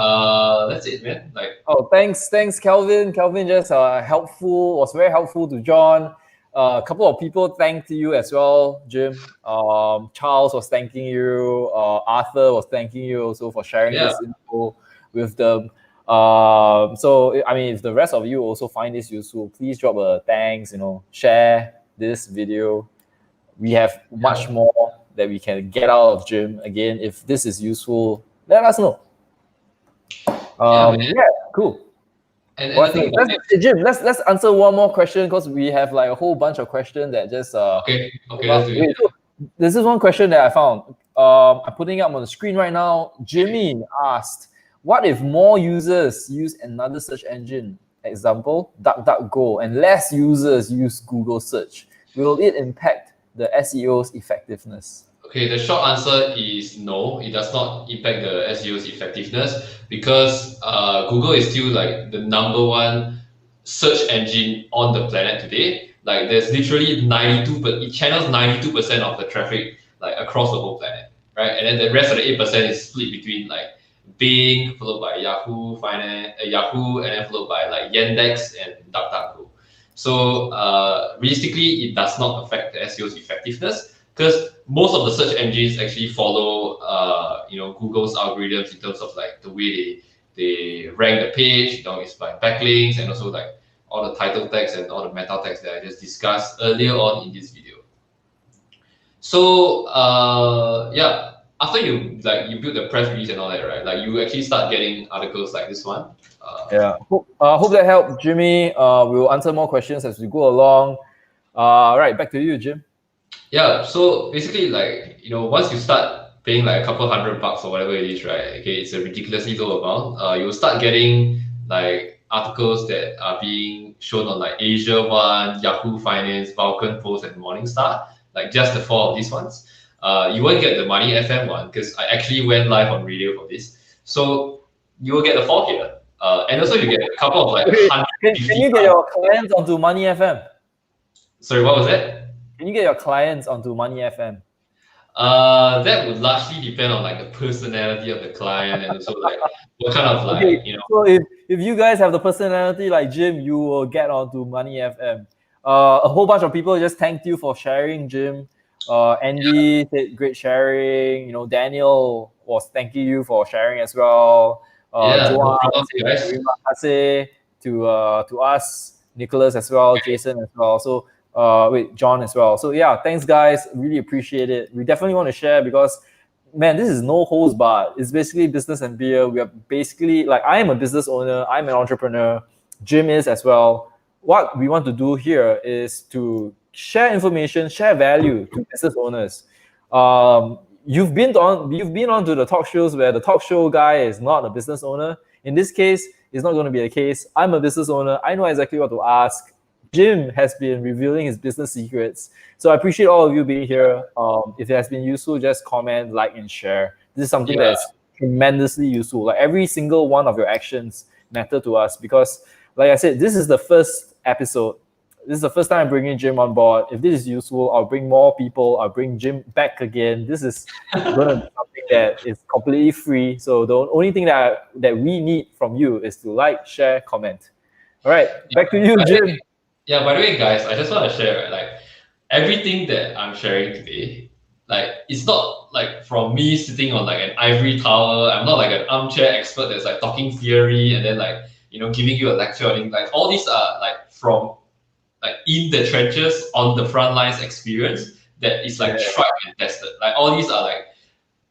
that's it, man. Like, oh, thanks, Kelvin. Kelvin just was very helpful to John. A couple of people thanked you as well, Jim. Charles was thanking you. Arthur was thanking you also for sharing this info with them. So I mean, if the rest of you also find this useful, please drop a thanks. Share this video. We have much more that we can get out of Jim. Again, if this is useful, let us know. Cool. Jim, let's answer one more question, because we have like a whole bunch of questions that just okay, let's do it. This is one question that I found. I'm putting it up on the screen right now. Jimmy asked, what if more users use another search engine, example DuckDuckGo, and less users use Google search? Will it impact the SEO's effectiveness? Okay, the short answer is no. It does not impact the SEO's effectiveness, because Google is still like the number one search engine on the planet today. Like there's literally 92, but it channels 92% of the traffic like across the whole planet, right? And then the rest of the 8% is split between like Bing, followed by Yahoo Finance, Yahoo, and then followed by like Yandex and DuckDuckGo. So realistically, it does not affect the SEO's effectiveness because most of the search engines actually follow, Google's algorithms in terms of like the way they rank the page. It's by backlinks and also like all the title text and all the meta text that I just discussed earlier on in this video. So after you build the press release and all that, right? Like you actually start getting articles like this one. Hope that helped, Jimmy. We'll answer more questions as we go along. Right, back to you, Jim. Yeah, so basically, once you start paying like a couple $100 or whatever it is, right? Okay, it's a ridiculously low amount. You'll start getting like articles that are being shown on like Asia One, Yahoo Finance, Vulcan Post, and Morningstar. Like just the four of these ones. You won't get the Money FM one because I actually went live on radio for this. So you will get the four here. And also you get a couple of like Can you get your clients onto Money FM? Sorry, what was that? Can you get your clients onto Money FM? That would largely depend on like the personality of the client and also like what kind of like So if you guys have the personality like Jim, you will get onto Money FM. A whole bunch of people just thanked you for sharing, Jim. Andy said great sharing. Daniel was thanking you for sharing as well. No problem, guys. To us, Nicholas as well, Jason as well. So John as well. So yeah, thanks guys. Really appreciate it. We definitely want to share because man, this is no holds barred. It's basically business and beer. We are basically like I am a business owner. I'm an entrepreneur. Jim is as well. What we want to do here is to share information, share value to business owners. You've been on to the talk shows where the talk show guy is not a business owner. In this case, it's not going to be the case. I'm a business owner. I know exactly what to ask. Jim has been revealing his business secrets. So I appreciate all of you being here. If it has been useful, just comment, like, and share. This is something that's tremendously useful. Like every single one of your actions matter to us because, like I said, this is the first episode. This is the first time I'm bringing Jim on board. If this is useful, I'll bring more people. I'll bring Jim back again. This is going to be something that is completely free. So the only thing that we need from you is to like, share, comment. All right, back to you, Jim. Yeah, by the way, guys, I just want to share, right, like everything that I'm sharing today, like it's not like from me sitting on like an ivory tower. I'm not like an armchair expert that's like talking theory and then like, giving you a lecture on it. Like all these are like from like in the trenches on the front lines experience that is like tried and tested. Like all these are like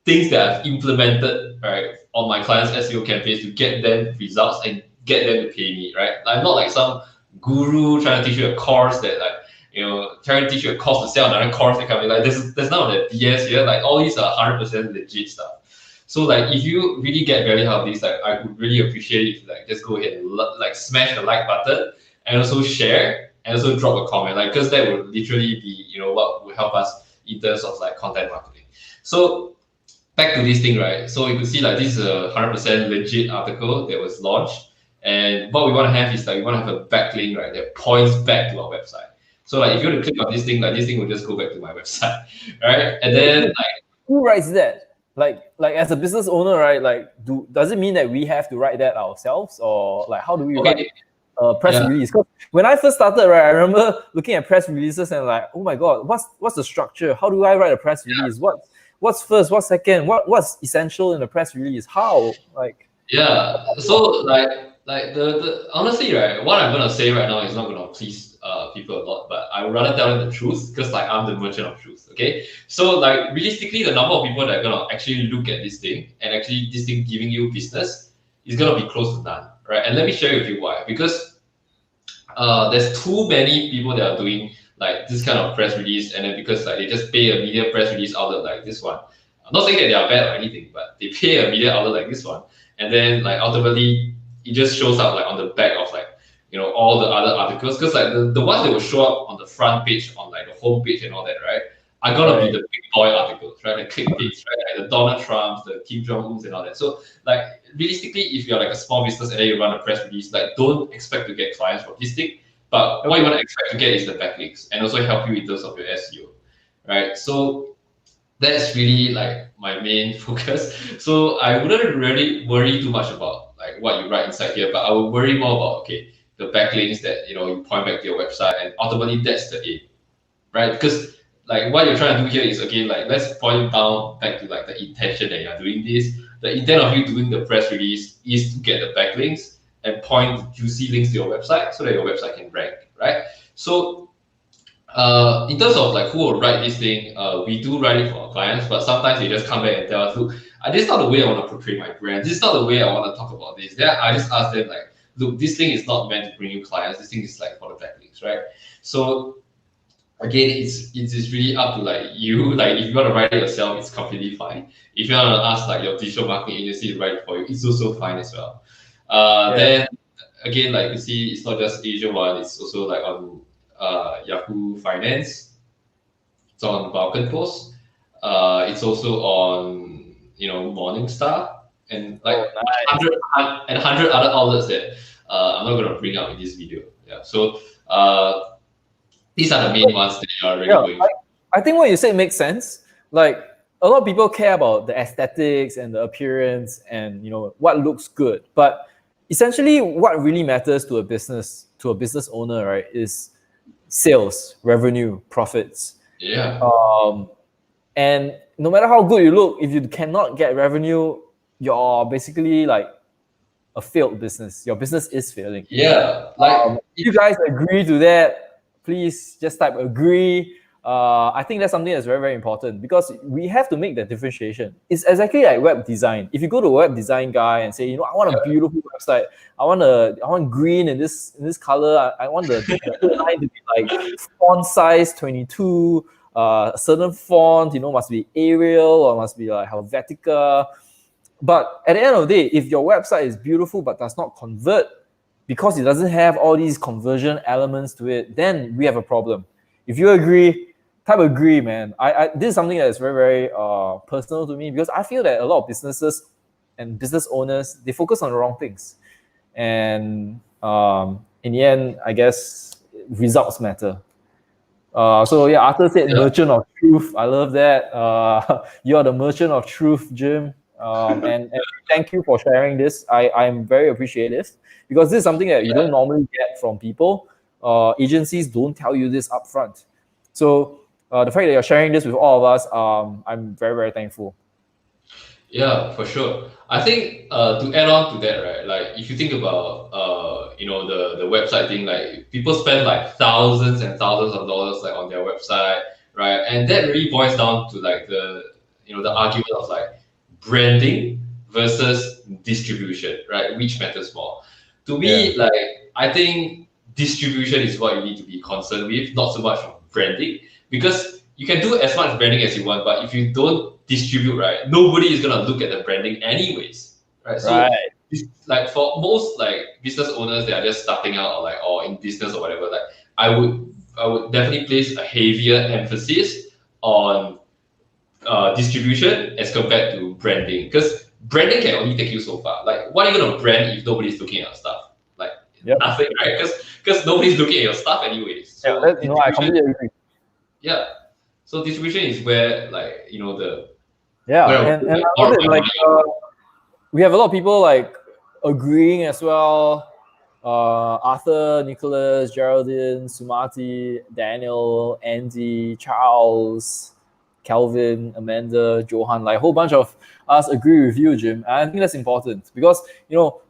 things that I've implemented, right, on my clients' SEO campaigns to get them results and get them to pay me, right? I'm not like some guru trying to teach you a course that like, trying to teach you a course to sell another course that kind of like there's none of that BS here. Like all these are 100% legit stuff. So like if you really get value out of this, like I would really appreciate it if you like just go ahead and like smash the like button and also share and also drop a comment, like because that would literally be what will help us in terms of like content marketing. So back to this thing, right? So you could see like this is a 100% legit article that was launched. And what we want to have is like we want to have a backlink, right, that points back to our website. So like if you want to click on this thing, like this thing will just go back to my website, right? And then like who writes that? Like as a business owner, right? Like does it mean that we have to write that ourselves, or like how do we write press release? Because when I first started, right, I remember looking at press releases and like, oh my god, what's the structure? How do I write a press release? What's first? What's second? What's essential in a press release? How like? So like the honestly, right, what I'm gonna say right now is not gonna please people a lot, but I would rather tell them the truth because like I'm the merchant of truth. Okay, so like realistically, the number of people that are gonna actually look at this thing and actually this thing giving you business is gonna be close to none, right? And let me share with you why. Because there's too many people that are doing like this kind of press release, and then because like they just pay a media press release outlet like this one. I'm not saying that they are bad or anything, but they pay a media outlet like this one, and then like ultimately it just shows up like on the back of like all the other articles, because like the ones that will show up on the front page, on like the home page and all that, right, are gonna be the big boy articles, right? The clickbaits, right? Like the Donald Trumps, the Kim Jong-uns, and all that. So, like realistically, if you're like a small business and then you run a press release, like don't expect to get clients from this thing. But what you want to expect to get is the backlinks and also help you in terms of your SEO, right? So that's really like my main focus. So I wouldn't really worry too much about like what you write inside here, but I would worry more about okay, the backlinks that you point back to your website, and ultimately that's the aim, right? Because like what you're trying to do here is again like let's point down back to like the intention that you're doing this. The intent of you doing the press release is to get the backlinks and point juicy links to your website so that your website can rank, right? So in terms of like who will write this thing, we do write it for our clients, but sometimes they just come back and tell us, look, this is not the way I want to portray my brand. This is not the way I want to talk about this. Then I just ask them like, look, this thing is not meant to bring you clients. This thing is like for the backlinks, right? So again, it's really up to like you. Like if you want to write it yourself, it's completely fine. If you want to ask like your digital marketing agency to write it for you, it's also fine as well. Then again, like you see, it's not just Asia One. It's also like on Yahoo Finance. It's on Vulcan Post. It's also on Morningstar and like 100 other outlets that I'm not gonna bring up in this video. Yeah. So these are the main ones that you are really going for. I think what you said makes sense. Like a lot of people care about the aesthetics and the appearance and what looks good. But essentially what really matters to a business owner, right, is sales, revenue, profits. Yeah. And no matter how good you look, if you cannot get revenue, you're basically like a failed business. Your business is failing. Yeah. Like if you guys agree to that, please just type agree. I think that's something that's very, very important because we have to make that differentiation. It's exactly like web design. If you go to a web design guy and say, I want a beautiful website. I want green in this color. I want the line to be like font size 22. A certain font, must be Arial or must be like Helvetica. But at the end of the day, if your website is beautiful but does not convert because it doesn't have all these conversion elements to it, then we have a problem. If you agree, type agree, man. This is something that is very, very personal to me because I feel that a lot of businesses and business owners, they focus on the wrong things. And in the end, I guess results matter. So yeah, Arthur said merchant of truth. I love that. You are the merchant of truth, Jim. And thank you for sharing this. I'm very appreciative because this is something that you don't normally get from people. Agencies don't tell you this upfront. So the fact that you're sharing this with all of us, I'm very, very thankful. Yeah, for sure. I think to add on to that, right? Like if you think about the website thing, like people spend like thousands and thousands of dollars like on their website, right? And that really boils down to like the argument of like branding versus distribution, right? Which matters more? To me, like I think distribution is what you need to be concerned with, not so much of branding, because you can do as much branding as you want, but if you don't distribute, right, nobody is gonna look at the branding anyways, right? So like for most like business owners that are just starting out or in business or whatever, like I would definitely place a heavier emphasis on distribution as compared to branding, because branding can only take you so far. Like what are you gonna brand if nobody's looking at your stuff? Like nothing, right? Because nobody's looking at your stuff anyways. So I completely agree. Yeah. So distribution is where like the and I love it. Like we have a lot of people like agreeing as well. Arthur, Nicholas, Geraldine, Sumati, Daniel, Andy, Charles, Kelvin, Amanda, Johan, like a whole bunch of us agree with you, Jim. And I think that's important because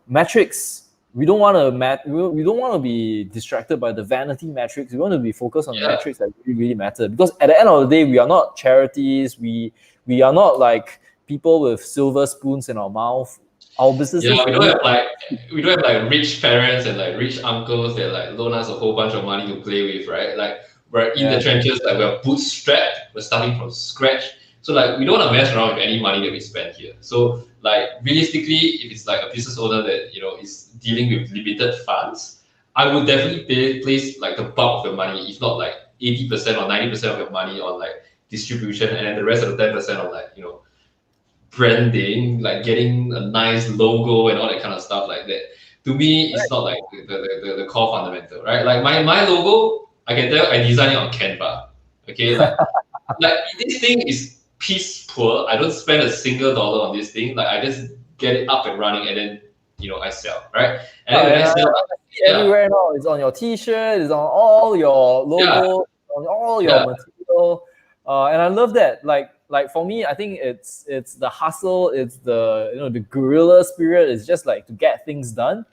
metrics. We don't want to be distracted by the vanity metrics. We want to be focused on the metrics that really, really matter. Because at the end of the day, we are not charities. We are not like people with silver spoons in our mouth. Our businesses. Yeah, we don't have like rich parents and like rich uncles that like loan us a whole bunch of money to play with, right? Like we're in the trenches, like we're bootstrapped. We're starting from scratch. So like we don't want to mess around with any money that we spend here. So like realistically, if it's like a business owner that is dealing with limited funds, I would definitely place like the bulk of the money, if not like 80% or 90% of your money on like distribution, and then the rest of the 10% of like, branding, like getting a nice logo and all that kind of stuff like that. To me, it's not like the core fundamental, right? Like my logo, I can tell I designed it on Canva. Okay, like this thing is piece poor. I don't spend a single dollar on this thing. Like I just get it up and running, and then I sell, right? And then when I sell, yeah, everywhere now. It's on your T-shirt. It's on all your logo. On all your material. And I love that. Like for me, I think it's the hustle. It's the the guerrilla spirit. It's just like to get things done,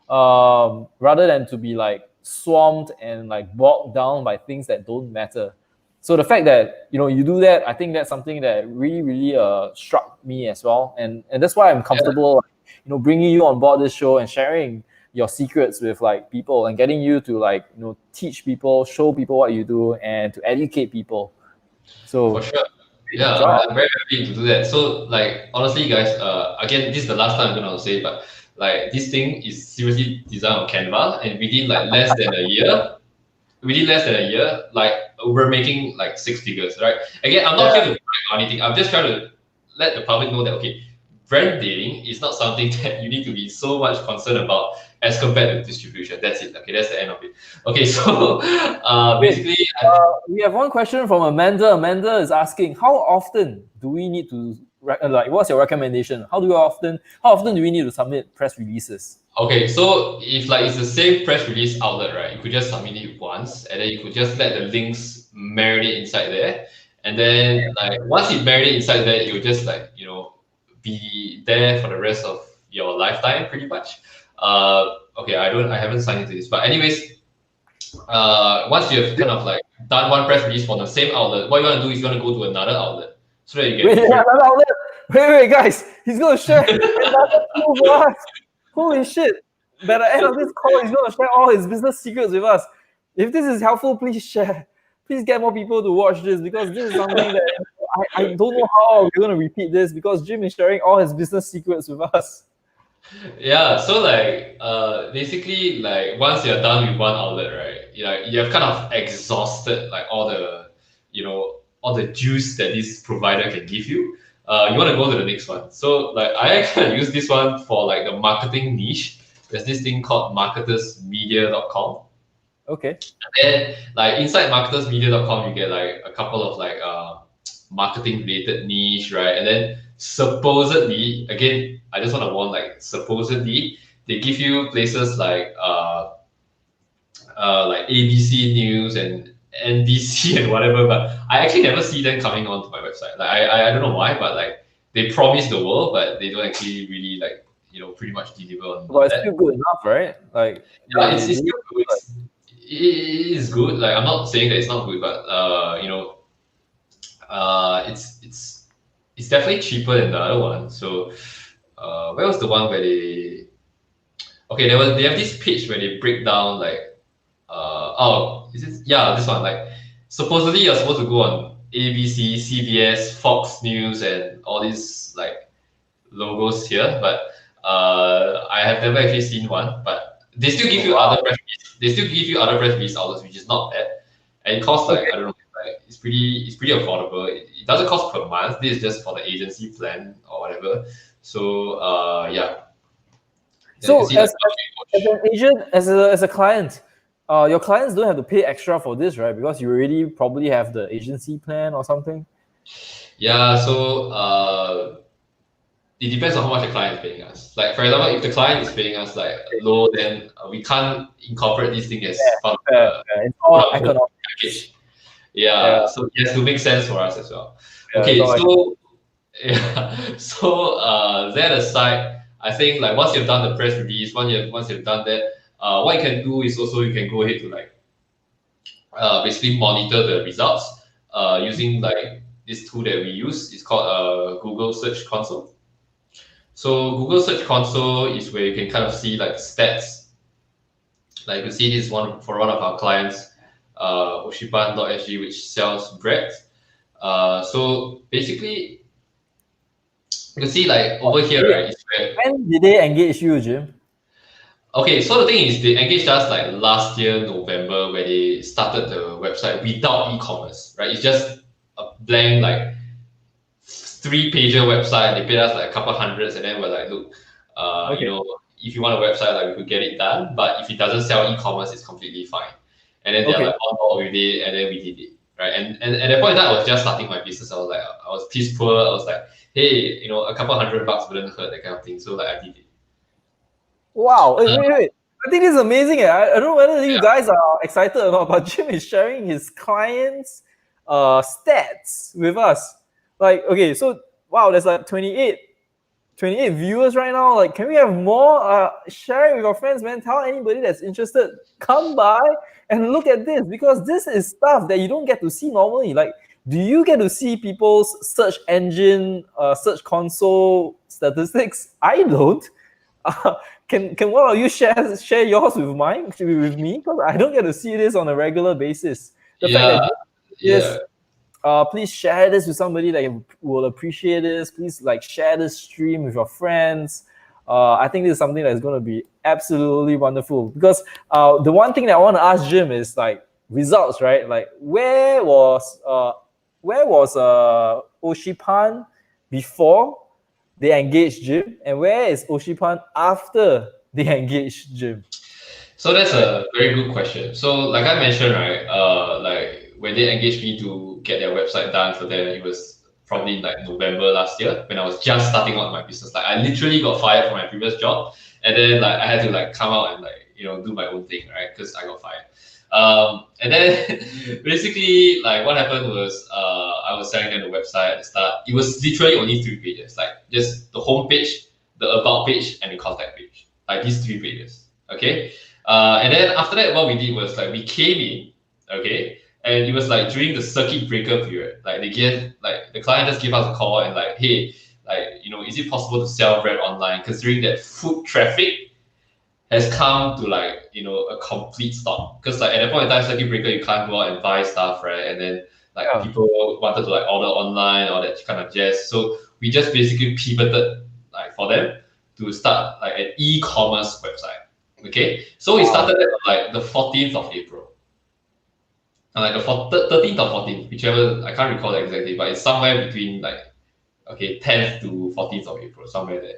rather than to be like swamped and like bogged down by things that don't matter. So the fact that you do that, I think that's something that really struck me as well, and that's why I'm comfortable, bringing you on board this show and sharing your secrets with like people and getting you to like teach people, show people what you do, and to educate people. So for sure. Yeah, I'm very happy to do that. So, like, honestly, guys, again, this is the last time I'm gonna say, but like, this thing is seriously designed on Canva, and within less than a year, like, we're making like 6 figures, right? Again, I'm not here to brag or anything. I'm just trying to let the public know that okay, branding is not something that you need to be so much concerned about as compared to distribution. That's it. Okay, that's the end of it. Okay, so basically, we have one question from Amanda. Amanda is asking, how often do we need to like? What's your recommendation? How often do we need to submit press releases? okay, so if like it's the same press release outlet, right? You could just submit it once, and then you could just let the links marinate inside there, and then like once it marinate inside there, you'll just like be there for the rest of your lifetime, pretty much. Okay, I haven't signed into this, but anyways, once you have kind of like done one press release for the same outlet, what you want to do is you want to go to another outlet so that you get another outlet. Wait, guys, he's gonna share another tool for us. Holy shit! By the end of this call, he's gonna share all his business secrets with us. If this is helpful, please share. Please get more people to watch this, because this is something that I don't know how we're gonna repeat this, because Jim is sharing all his business secrets with us. Yeah, so like basically like once you're done with one outlet, right? You have kind of exhausted like all the juice that this provider can give you. You want to go to the next one. So like I actually use this one for like the marketing niche. There's this thing called marketersmedia.com. Okay. And then like inside marketersmedia.com you get like a couple of like marketing related niche, right? And then supposedly, again, I just want to warn, like supposedly they give you places like ABC News and NBC and whatever, but I actually never see them coming onto my website. Like I don't know why, but like they promise the world, but they don't actually really like pretty much deliver on Well, it's that. still good enough, right? Like yeah, it's still good. It is good. Like I'm not saying that it's not good, but it's definitely cheaper than the other one. So where was the one where they they have this page where they break down like this one, like supposedly you're supposed to go on ABC, CBS, Fox News and all these like logos here, but I have never actually seen one, but they still give you other press release. They still give you other press release outlets, which is not bad, and it costs like I don't know, like it's pretty affordable. It doesn't cost per month. This is just for the agency plan or whatever. So yeah. So as an agent, as a client, your clients don't have to pay extra for this, right? Because you already probably have the agency plan or something. Yeah, so it depends on how much the client is paying us. Like for example, if the client is paying us like low, then we can't incorporate this thing as part of it's all economic package. Yeah, so it has to make sense for us as well. Okay, so that aside, I think like once you've done the press release, once you've done that, what you can do is also you can go ahead to like basically monitor the results using like this tool that we use. It's called Google Search Console. So Google Search Console is where you can kind of see like stats. Like you see this one for one of our clients, Oshipan.sg, which sells bread. So basically, you can see like over here, right? When did they engage you, Jim? Okay, so the thing is, they engaged us like last year November, where they started the website without e-commerce, right? It's just a blank like 3-pager website. They paid us like a couple hundreds, and then we're like, look, Okay. you know, if you want a website, like we could get it done, but if it doesn't sell e-commerce, it's completely fine. And then they're Okay. like, oh, we did, and then we did it, right? And at that point in time, I was just starting my business. I was like, I was piss poor. I was like, hey, you know, a couple $100 wouldn't hurt, that kind of thing. So like, I did it. Wow. Wait. I think this is amazing. I don't know whether you Yeah. guys are excited or not, but Jim is sharing his clients' stats with us. Like, okay, so wow, there's like 28 viewers right now. Like, can we have more? Share it with your friends, man. Tell anybody that's interested, come by and look at this, because this is stuff that you don't get to see normally. Like, do you get to see people's search engine, search console statistics? I don't. Can one of you share yours with me? Because I don't get to see this on a regular basis. The fact that yes, please share this with somebody that will appreciate this. Please like share this stream with your friends. I think this is something that's going to be absolutely wonderful, because the one thing that I want to ask Jim is like results, right? Like where was Oshipan before they engaged Jim, and where is Oshipan after they engaged Jim? So that's a very good question. So like I mentioned, right, like when they engaged me to get their website done for them, it was probably like November last year when I was just starting out my business. Like I literally got fired from my previous job, and then like I had to like come out and like, you know, do my own thing, right? Because I got fired. And then basically like what happened was I was selling them the website at the start. It was literally only 3 pages, like just the home page, the about page, and the contact page. Like these 3 pages. Okay. And then after that, what we did was like we came in, okay, and it was like during the circuit breaker period. Like they gave, like the client just gave us a call and like, hey, like, you know, is it possible to sell bread online? Considering that foot traffic has come to like, you know, a complete stop. Because like at that point in time, circuit breaker, you can't go out and buy stuff, right? And then like people wanted to like order online or that kind of jazz. So we just basically pivoted like for them to start like an e-commerce website. Okay, so we started at like the 14th of April. And like the 13th or 14th, whichever, I can't recall exactly, but it's somewhere between like, okay, 10th to 14th of April, somewhere there.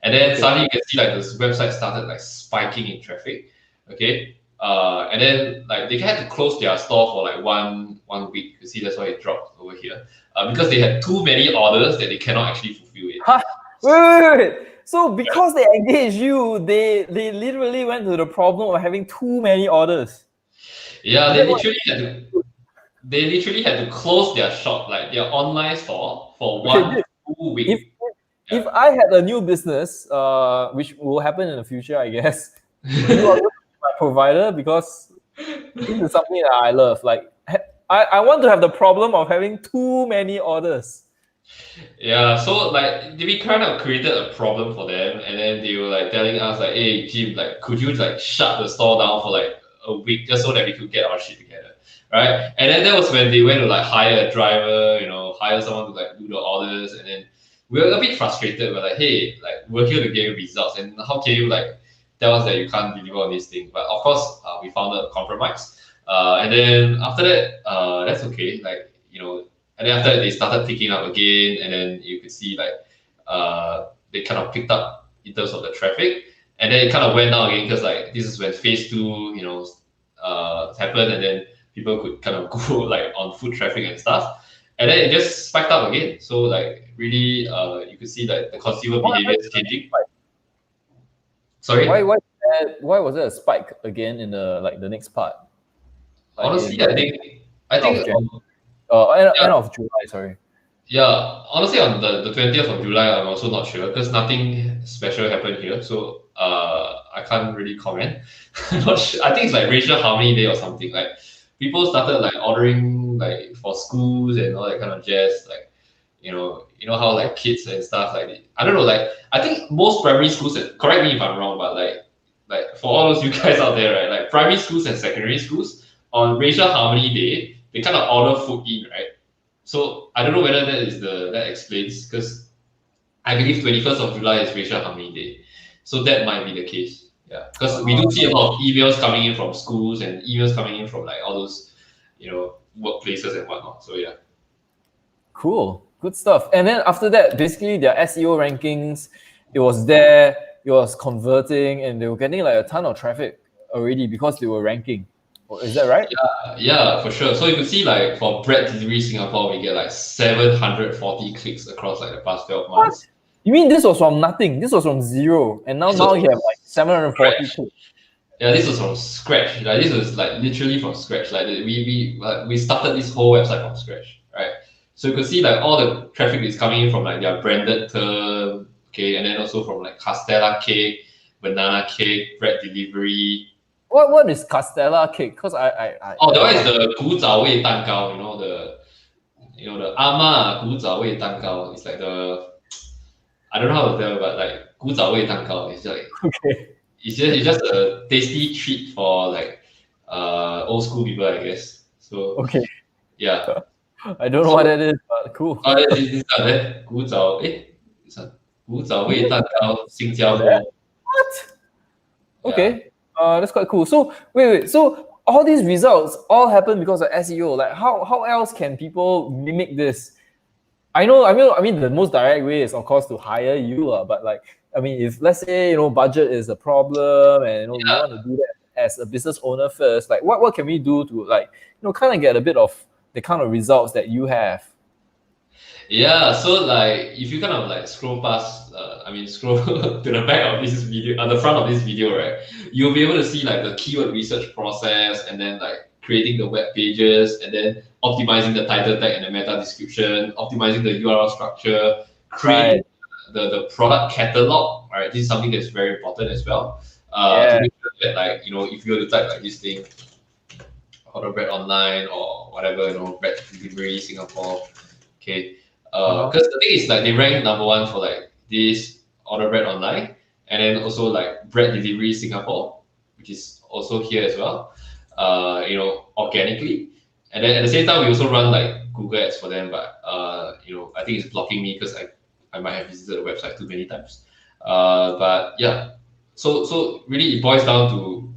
And then suddenly you can see like this website started like spiking in traffic. Okay. And then like they had to close their store for like one week. You see, that's why it dropped over here. Because they had too many orders that they cannot actually fulfill it. Huh? Wait. So because they engaged you, they literally went to the problem of having too many orders. Yeah, they literally had to close their shop, like their online store, for one full week. If I had a new business, which will happen in the future, I guess, you are my provider, because this is something that I love. Like I want to have the problem of having too many orders. Yeah, so like we kind of created a problem for them, and then they were like telling us like, "Hey, Jim, like, could you like shut the store down for like a week just so that we could get our shit together, right?" And then that was when they went to like hire a driver, you know, hire someone to like do the orders, and then we were a bit frustrated. We're like, "Hey, like, we're here to get you results, and how can you like tell us that you can't deliver on this thing?" But of course, we found a compromise, and then after that, that's okay, like, you know. And then after that, they started picking up again, and then you could see like they kind of picked up in terms of the traffic, and then it kind of went down again because like this is when phase 2, you know, happened, and then people could kind of go like on foot traffic and stuff, and then it just spiked up again. So like really, you could see that the consumer behavior is changing. Sorry. Why was there a spike again in the next part? Like honestly, I think. End of July, sorry. Yeah, honestly, on the 20th of July, I'm also not sure because nothing special happened here. So I can't really comment. Not sure. I think it's like racial harmony day or something. Like people started like ordering like for schools and all that kind of jazz. Like you know how like kids and stuff like I don't know. Like I think most primary schools. Correct me if I'm wrong, but like for all those you guys out there, right? Like primary schools and secondary schools on racial harmony day, they kind of order food in, right? So I don't know whether that explains, because I believe 21st of July is Racial Harmony Day. So that might be the case. Yeah. Because we do see a lot of emails coming in from schools and emails coming in from like all those, you know, workplaces and whatnot. So yeah. Cool, good stuff. And then after that, basically their SEO rankings, it was there, it was converting, and they were getting like a ton of traffic already because they were ranking. Is that right? Yeah, for sure. So you can see like for bread delivery Singapore, we get like 740 clicks across like the past 12 What? months. You mean this was from nothing? This was from zero, and now This was you have like 740 scratch. clicks. Yeah, this was from scratch. Like this was like literally from scratch. Like we started this whole website from scratch, right? So you can see like all the traffic is coming in from like their branded term, okay, and then also from like Castella cake, banana cake, bread delivery. What is Castella cake? Because Oh, that I'm one is not. the 古早味蛋糕, the 阿嬷古早味蛋糕. It's like I don't know how to tell, but like 古早味蛋糕 is like Okay. it's just a tasty treat for like old school people, I guess. So Okay. yeah. I don't know what So that is, but cool. this one there 古早味蛋糕新加坡. What? Yeah. Okay. That's quite cool. So wait. So all these results all happen because of SEO. Like how else can people mimic this? I mean, the most direct way is of course to hire you, but like, I mean, if let's say budget is a problem, and we want to do that as a business owner first, like what can we do to like kind of get a bit of the kind of results that you have? Yeah, so like if you kind of like scroll past, scroll to the back of this video, the front of this video, right? You'll be able to see like the keyword research process, and then like creating the web pages, and then optimizing the title tag and the meta description, optimizing the URL structure, creating Right. the product catalog. Right, this is something that's very important as well. To Yeah. make sure that like if you were to type like this thing, order bread online or whatever, bread delivery Singapore. Okay. Because the thing is like they rank number one for like this order bread online, and then also like bread delivery Singapore, which is also here as well. Organically, and then at the same time we also run like Google ads for them, but I think it's blocking me because I might have visited the website too many times. But yeah, so really it boils down to,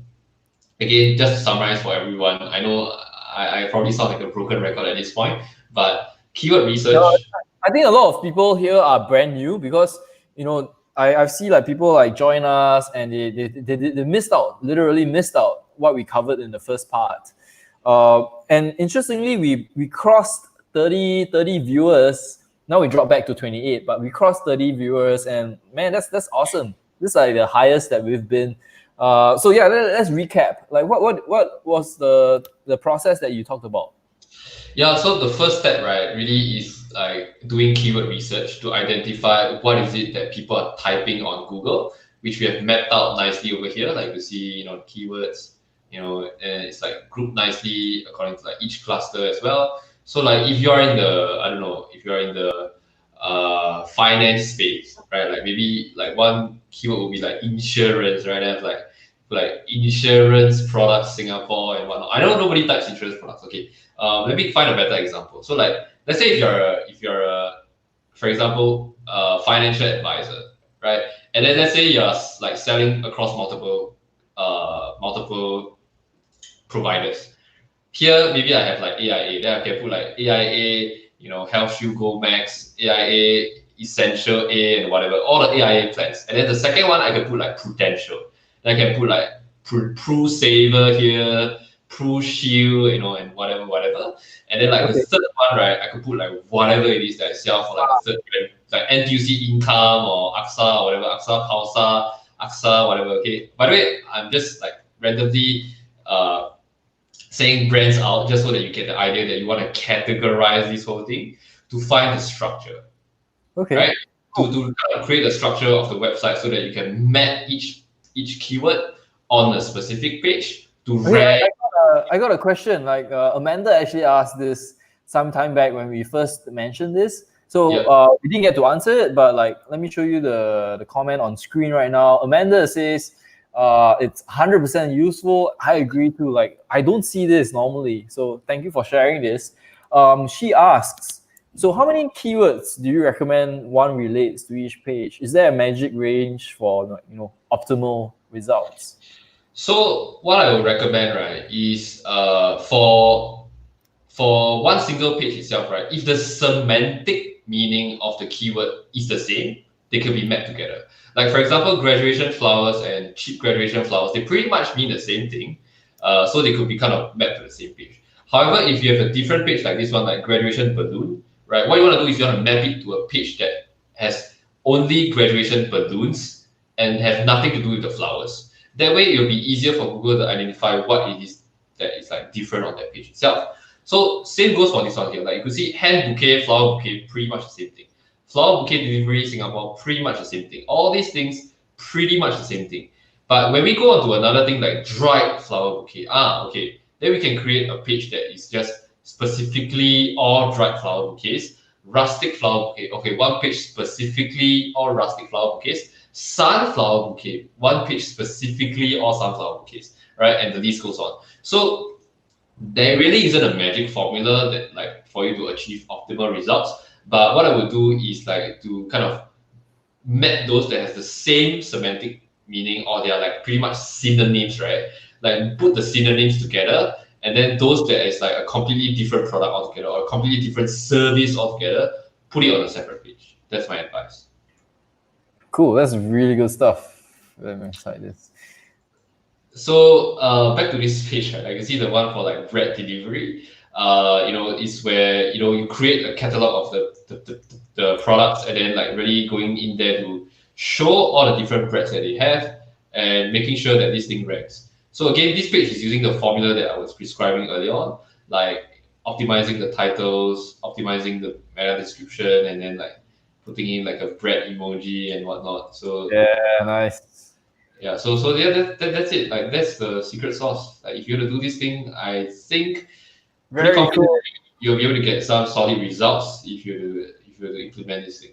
again, just to summarize for everyone. I know I probably sound like a broken record at this point, but keyword No, research. I think a lot of people here are brand new because I've seen like people like join us and they missed out, literally missed out what we covered in the first part. And interestingly, we crossed 30 viewers. Now we dropped back to 28, but we crossed 30 viewers, and man, that's awesome. This is like the highest that we've been. So yeah, let's recap. Like what was the process that you talked about? Yeah, so the first step, right, really is like doing keyword research to identify what is it that people are typing on Google, which we have mapped out nicely over here. Like you see, keywords, and it's like grouped nicely according to like each cluster as well. So like if you're in the, I don't know, if you're in the finance space, right? Like maybe like one keyword would be like insurance, right? They have like insurance products Singapore and whatnot. I know nobody types insurance products. Okay, let me find a better example. So like let's say if you're for example financial advisor, right? And then let's say you're like selling across multiple providers. Here maybe I have like AIA. Then I can put like AIA, Health Shield Gold Max, AIA Essential A, and whatever, all the AIA plans. And then the second one I can put like Prudential. Then I can put like Pru Saver here, Pru Shield, and whatever. And then like the third one, right, I could put like whatever it is that I sell for like the third brand, like NTUC Income or AXA or whatever, AXA Pausa, AXA, whatever. Okay. By the way, I'm just like randomly saying brands out just so that you get the idea that you want to categorize this whole thing to find the structure, Okay. right? To create a structure of the website so that you can map each keyword on a specific page to rank. I got a question. Like Amanda actually asked this some time back when we first mentioned this. So Yeah. we didn't get to answer it, but like let me show you the comment on screen right now. Amanda says it's 100% useful. I agree too. Like I don't see this normally. So thank you for sharing this. She asks, so how many keywords do you recommend one relates to each page? Is there a magic range for optimal results? So what I would recommend, right, is for one single page itself, right, if the semantic meaning of the keyword is the same, they can be mapped together. Like for example, graduation flowers and cheap graduation flowers, they pretty much mean the same thing. So they could be kind of mapped to the same page. However, if you have a different page like this one, like graduation balloon, right, what you want to do is you want to map it to a page that has only graduation balloons and have nothing to do with the flowers. That way, it'll be easier for Google to identify what it is that is like different on that page itself. So same goes for this one here. Like you could see hand bouquet, flower bouquet, pretty much the same thing. Flower bouquet delivery Singapore, pretty much the same thing. All these things, pretty much the same thing. But when we go on to another thing like dried flower bouquet, okay, then we can create a page that is just specifically all dried flower bouquets. Rustic flower bouquet, okay, one page specifically all rustic flower bouquets. Sunflower bouquet, one page specifically all sunflower bouquets, right? And the list goes on. So there really isn't a magic formula that like for you to achieve optimal results. But what I would do is like to kind of map those that has the same semantic meaning or they are like pretty much synonyms, right? Like put the synonyms together, and then those that is like a completely different product altogether or a completely different service altogether, put it on a separate page. That's my advice. Cool. That's really good stuff. Let me cite this. So back to this page, right? I can see the one for like bread delivery. Is where you create a catalog of the products and then like really going in there to show all the different breads that they have and making sure that this thing ranks. So again, this page is using the formula that I was prescribing earlier on, like optimizing the titles, optimizing the meta description, and then like putting in like a bread emoji and whatnot. So yeah, nice. Yeah, so yeah, that's it. Like that's the secret sauce. Like if you were to do this thing, I think pretty confident you'll be able to get some solid results if you were to implement this thing.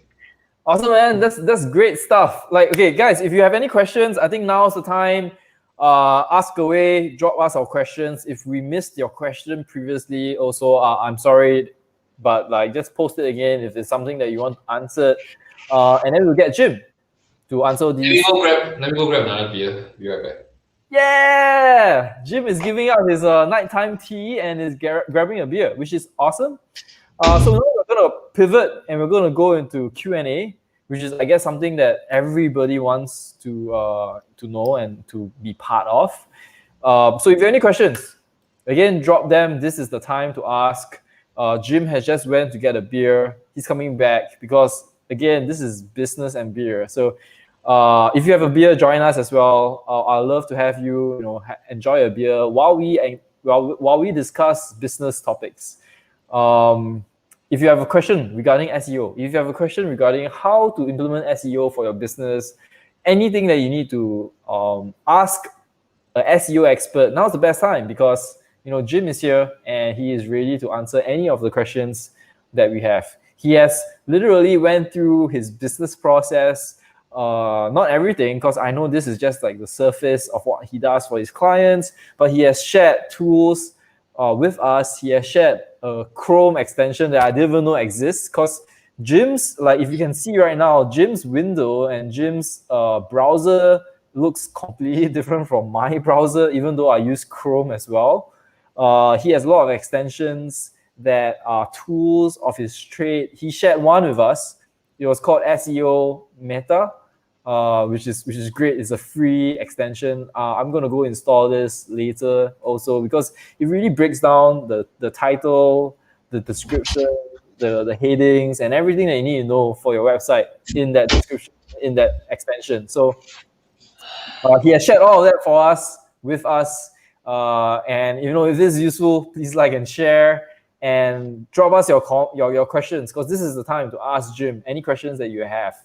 Awesome, man. That's great stuff. Like, okay, guys, if you have any questions, I think now's the time. Ask away, drop us our questions. If we missed your question previously, also, I'm sorry, but like just post it again if it's something that you want answered. And then we'll get Jim to answer these. Let me go grab another beer. Be right back. Yeah, Jim is giving out his nighttime tea and is grabbing a beer, which is awesome. So now we're going to pivot and we're going to go into Q&A, which is, I guess, something that everybody wants to know and to be part of. So if you have any questions, again, drop them. This is the time to ask. Jim has just went to get a beer. He's coming back because, again, this is business and beer. So if you have a beer, join us as well. I'd love to have you, enjoy a beer while we discuss business topics. If you have a question regarding SEO, if you have a question regarding how to implement SEO for your business, anything that you need to ask an SEO expert, now's the best time because Jim is here and he is ready to answer any of the questions that we have. He has literally went through his business process, not everything, because I know this is just like the surface of what he does for his clients, but he has shared tools with us. He has shared a Chrome extension that I didn't even know exists, because Jim's, like if you can see right now, Jim's window and Jim's browser looks completely different from my browser, even though I use Chrome as well. He has a lot of extensions that are tools of his trade. He shared one with us. It was called SEO Meta, which is great. It's a free extension. I'm going to go install this later also because it really breaks down the title, the description, the headings, and everything that you need to know for your website in that description, in that extension. So he has shared all of that for us, with us. And if this is useful, please like and share. And drop us your questions, because this is the time to ask Jim any questions that you have.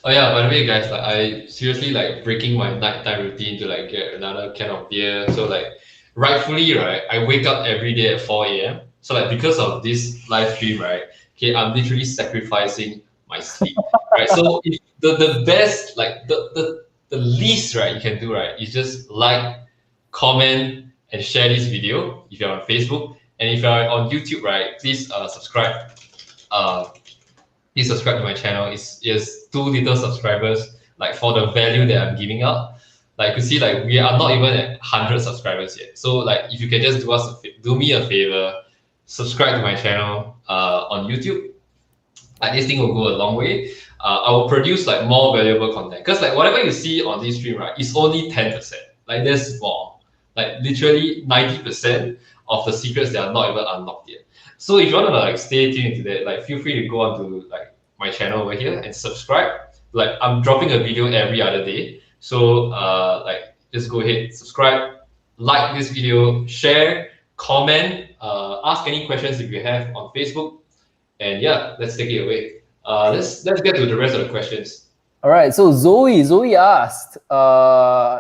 Oh yeah, by the way, guys, like I seriously like breaking my nighttime routine to like get another can of beer. So like rightfully, right, I wake up every day at 4 a.m. So like because of this live stream, right, okay, I'm literally sacrificing my sleep. Right. So if the best, like the least, right, you can do, right, is just like, comment, and share this video if you're on Facebook. And if you're on YouTube, right, please subscribe. Please subscribe to my channel. It's 2 little subscribers, like for the value that I'm giving out. Like you see, like we are not even at 100 subscribers yet. So like if you can just do me a favor, subscribe to my channel on YouTube. Like this thing will go a long way. I will produce like more valuable content because like whatever you see on this stream, right, is only 10%. Like there's more. Like literally 90% of the secrets that are not even unlocked yet. So if you want to like stay tuned to that, like feel free to go onto like my channel over here and subscribe. Like I'm dropping a video every other day. So like just go ahead, subscribe, like this video, share, comment, ask any questions if you have on Facebook. And yeah, let's take it away. Let's get to the rest of the questions. All right. So Zoe asked,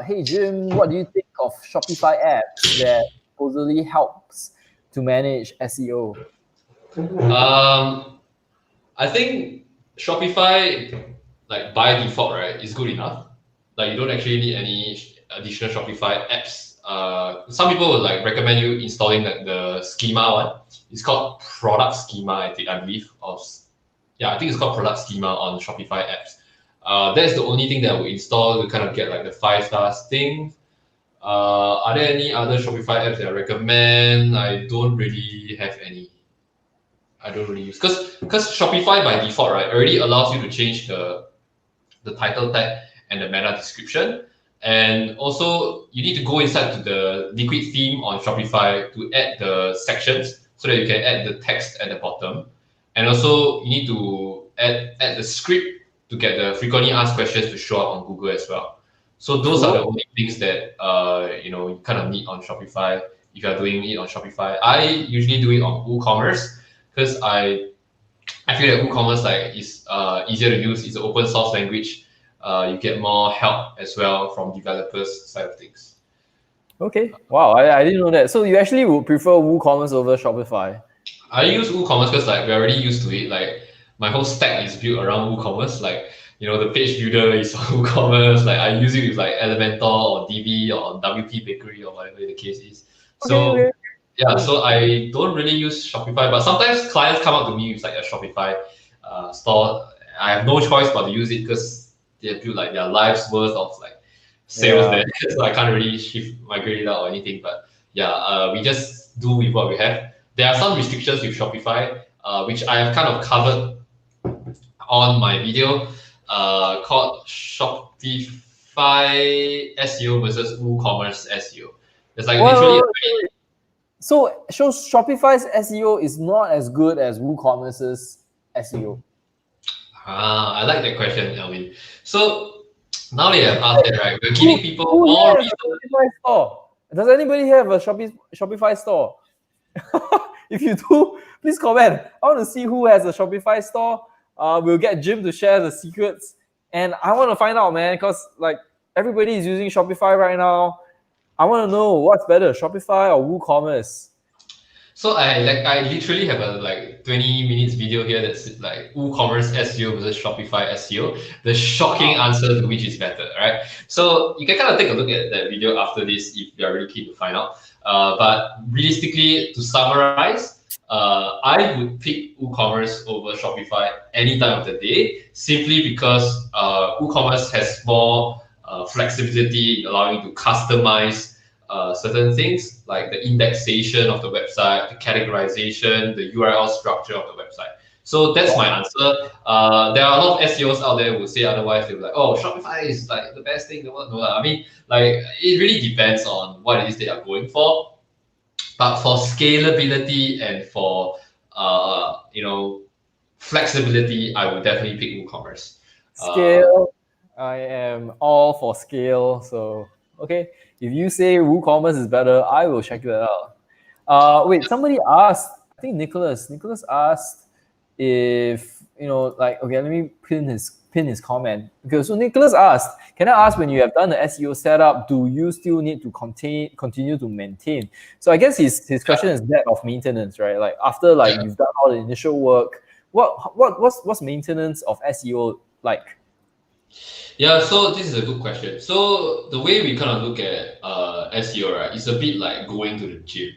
"Hey Jim, what do you think of Shopify apps that supposedly helps to manage SEO?" I think Shopify, like by default, right, is good enough. Like you don't actually need any additional Shopify apps. Some people would like recommend you installing like the schema one. It's called product schema, I believe. I think it's called product schema on Shopify apps. That's the only thing that I would install to kind of get like the 5 stars thing. Are there any other Shopify apps that I recommend? I don't really have any. I don't really use because Shopify by default, right, already allows you to change the title tag and the meta description. And also you need to go inside to the liquid theme on Shopify to add the sections so that you can add the text at the bottom. And also you need to add the script to get the frequently asked questions to show up on Google as well. So those are the only things that you kind of need on Shopify if you are doing it on Shopify. I usually do it on WooCommerce because I feel that WooCommerce like is easier to use. It's an open source language. You get more help as well from developers side of things. Okay. Wow, I didn't know that. So you actually would prefer WooCommerce over Shopify? I use WooCommerce because like we're already used to it. Like my whole stack is built around WooCommerce. Like the page builder is on WooCommerce. Like I use it with like Elementor or DB or WP Bakery or whatever the case is. Okay. Yeah, so I don't really use Shopify, but sometimes clients come up to me with like a Shopify store. I have no choice but to use it because they feel like their life's worth of like sales there. So I can't really migrate it out or anything. But yeah, we just do with what we have. There are some restrictions with Shopify, which I have kind of covered on my video called Shopify SEO versus WooCommerce SEO. It's like literally. So Shopify's SEO is not as good as WooCommerce's SEO. I like that question, Elvin. So now that you have asked that, right, we're giving people more reasons. Shopify store. Does anybody have a Shopify store? If you do, please comment. I want to see who has a Shopify store. We'll get Jim to share the secrets. And I want to find out, man, because like everybody is using Shopify right now. I want to know what's better, Shopify or WooCommerce. So I literally have a like 20 minutes video here that's like WooCommerce SEO versus Shopify SEO. The shocking answer to which is better, right? So you can kind of take a look at that video after this if you're really keen to find out. But realistically, to summarize, I would pick WooCommerce over Shopify any time of the day, simply because WooCommerce has more flexibility, allowing you to customize certain things like the indexation of the website, the categorization, the URL structure of the website. So that's my answer. There are a lot of SEOs out there who say otherwise. They're like, oh, Shopify is like the best thing in the world. No, I mean, like it really depends on what it is they are going for. But for scalability and for flexibility, I would definitely pick WooCommerce. Scale. I am all for scale. So okay, if you say WooCommerce is better, I will check that out. Wait, somebody asked. I think Nicholas. Nicholas asked if like, okay, let me pin his comment. Okay, so Nicholas asked, can I ask, when you have done the SEO setup, do you still need to continue to maintain? So I guess his question is that of maintenance, right? Like after you've done all the initial work, what's maintenance of SEO like? Yeah, so this is a good question. So the way we kind of look at SEO, right, is a bit like going to the gym,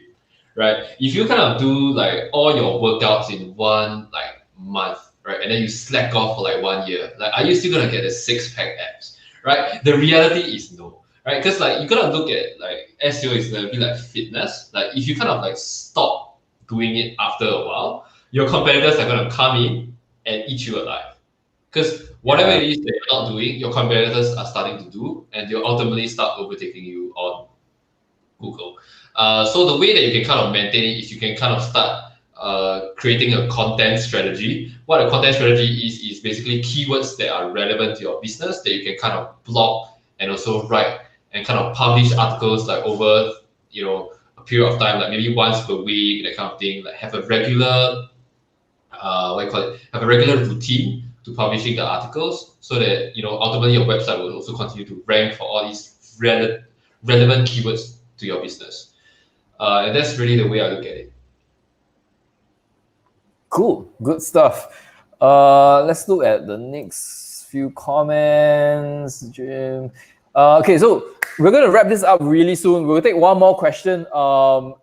right? If you kind of do like all your workouts in one like month, right, and then you slack off for like 1 year, like are you still gonna get a 6-pack abs, right? The reality is no, right? Because like you gotta look at like SEO is a bit like fitness. Like if you kind of like stop doing it after a while, your competitors are gonna come in and eat you alive. Because whatever Yeah. it is that you're not doing, your competitors are starting to do, and they'll ultimately start overtaking you on Google. So the way that you can kind of maintain it is you can kind of start creating a content strategy. What a content strategy is basically keywords that are relevant to your business that you can kind of blog and also write and kind of publish articles like over a period of time, like maybe once per week, that kind of thing. Like have a regular what you call it, have a regular routine to publishing the articles so that ultimately your website will also continue to rank for all these relevant keywords to your business. And that's really the way I look at it. Cool, good stuff. Let's look at the next few comments, Jim. Okay, so we're going to wrap this up really soon. We'll take one more question.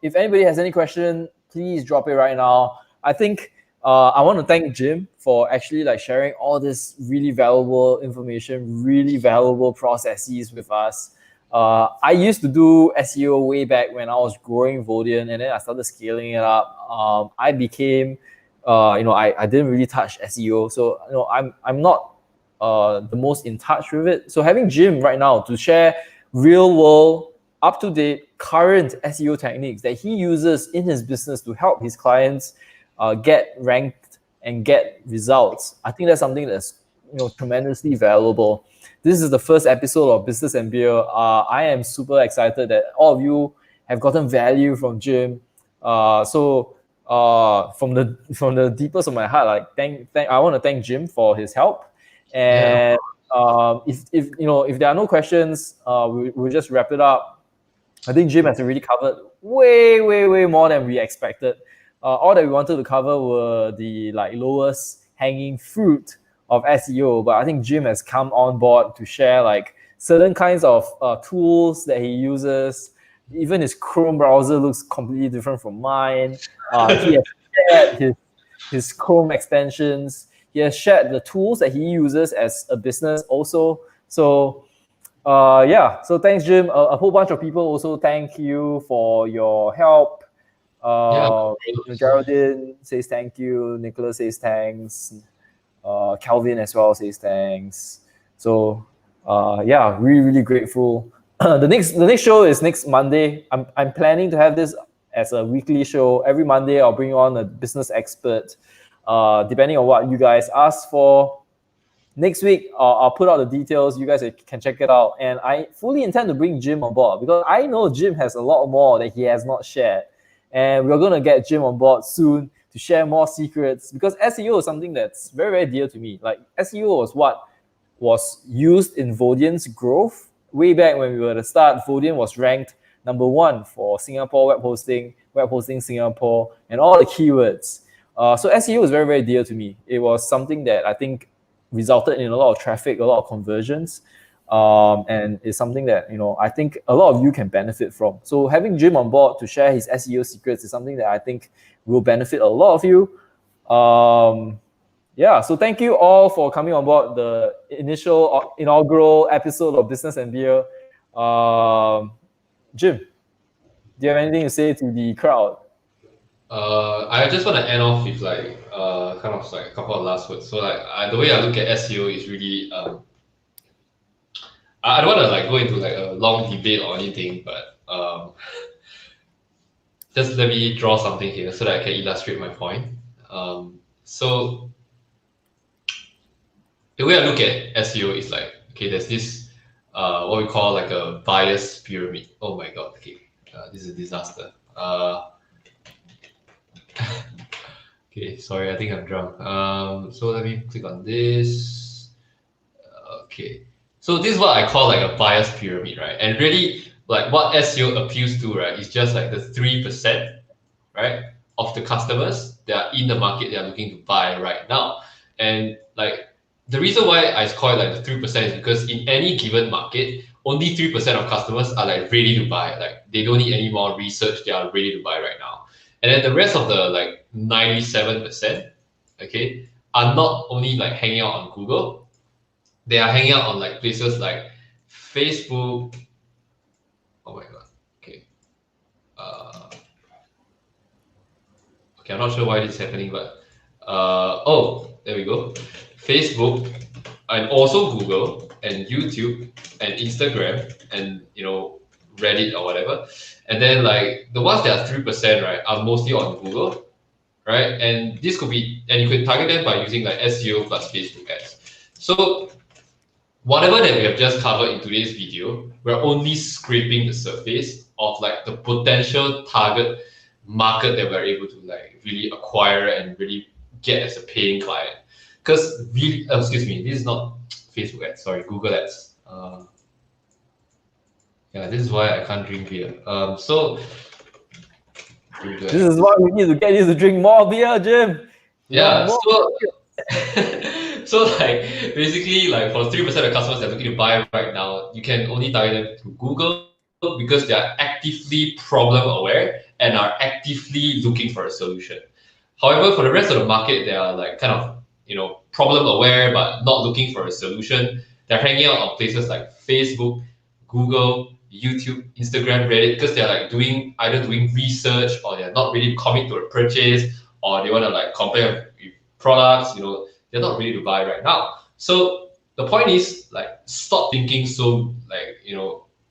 If anybody has any question, please drop it right now. I think I want to thank Jim for actually like sharing all this really valuable information, really valuable processes with us. I used to do SEO way back when I was growing Vodian, and then I started scaling it up. I became I didn't really touch SEO, so I'm not the most in touch with it. So having Jim right now to share real world, up to date, current SEO techniques that he uses in his business to help his clients get ranked and get results, I think that's something that's tremendously valuable. This is the first episode of Business and Beer. I am super excited that all of you have gotten value from Jim. So from the deepest of my heart, like I want to thank Jim for his help. And if there are no questions, we'll just wrap it up. I think Jim has already covered way more than we expected. All that we wanted to cover were the lowest hanging fruit of SEO, but I think Jim has come on board to share like certain kinds of tools that he uses. Even his Chrome browser looks completely different from mine. He has shared his Chrome extensions. He has shared the tools that he uses as a business also. So so thanks, Jim. A whole bunch of people also thank you for your help. Geraldine says thank you. Nicholas says thanks. Calvin as well says thanks. So really grateful. The next show is next Monday. I'm planning to have this as a weekly show. Every Monday I'll bring on a business expert, depending on what you guys ask for. Next week I'll put out the details. You guys can check it out, and I fully intend to bring Jim on board because I know Jim has a lot more that he has not shared, and we're gonna get Jim on board soon to share more secrets, because SEO is something that's very dear to me. Like SEO was what was used in Vodian's growth. Way back when we were at the start, Vodian was ranked #1 for Singapore web hosting Singapore, and all the keywords. So SEO is very dear to me. It was something that I think resulted in a lot of traffic, a lot of conversions, and it's something that I think a lot of you can benefit from. So having Jim on board to share his SEO secrets is something that I think will benefit a lot of you. So thank you all for coming on board the inaugural episode of Business and Beer. Jim, do you have anything to say to the crowd? I just want to end off with kind of like a couple of last words. So the way I look at SEO is really I don't want to go into a long debate or anything, but just let me draw something here so that I can illustrate my point. So the way I look at SEO is there's this what we call a bias pyramid. Oh my god, okay, this is a disaster. Okay, sorry, I think I'm drunk. So let me click on this. Okay, so this is what I call a bias pyramid, right? And really, what SEO appeals to, right, is just the 3%, right, of the customers that are in the market that are looking to buy right now. And the reason why I call it the 3% is because in any given market, only 3% of customers are ready to buy. They don't need any more research; they are ready to buy right now. And then the rest of the 97%, okay, are not only hanging out on Google, they are hanging out on places like Facebook, Okay, I'm not sure why this is happening, but oh, there we go. Facebook and also Google and YouTube and Instagram and Reddit or whatever. And then like the ones that are 3%, right, are mostly on Google, right? And this could be, and you could target them by using like SEO plus Facebook ads. So whatever that we have just covered in today's video, we're only scraping the surface of like the potential target market that we're able to like really acquire and really get as a paying client. Because really, excuse me, this is not Facebook ads, sorry, Google ads. Yeah, this is why I can't drink beer. So This is why we need to get you to drink more beer, Jim. yeah, so like basically like for 3% of customers that are looking to buy right now, you can only target them to Google because they are actively problem aware and are actively looking for a solution. However, for the rest of the market, they are like kind of problem aware but not looking for a solution. They're hanging out on places like Facebook, Google, YouTube, Instagram, Reddit because they're like either doing research or they're not really commit to a purchase or they want to like compare with products. They're not ready to buy right now. So the point is like stop thinking so like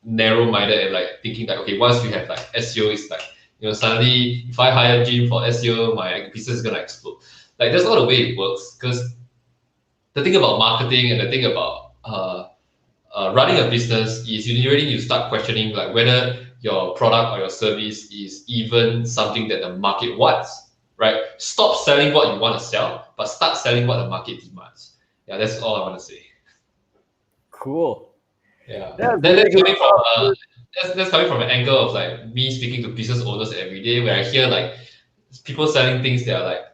narrow-minded and like thinking that okay, once you have like SEO, it's like suddenly if I hire Jim for SEO, my business is gonna explode. Like that's not the way it works. Because the thing about marketing and the thing about running a business is you really need to start questioning like whether your product or your service is even something that the market wants, right? Stop selling what you want to sell, but start selling what the market demands. Yeah, that's all I want to say. Cool. Yeah, That's that's coming from an angle of like me speaking to business owners every day, where I hear like people selling things that are like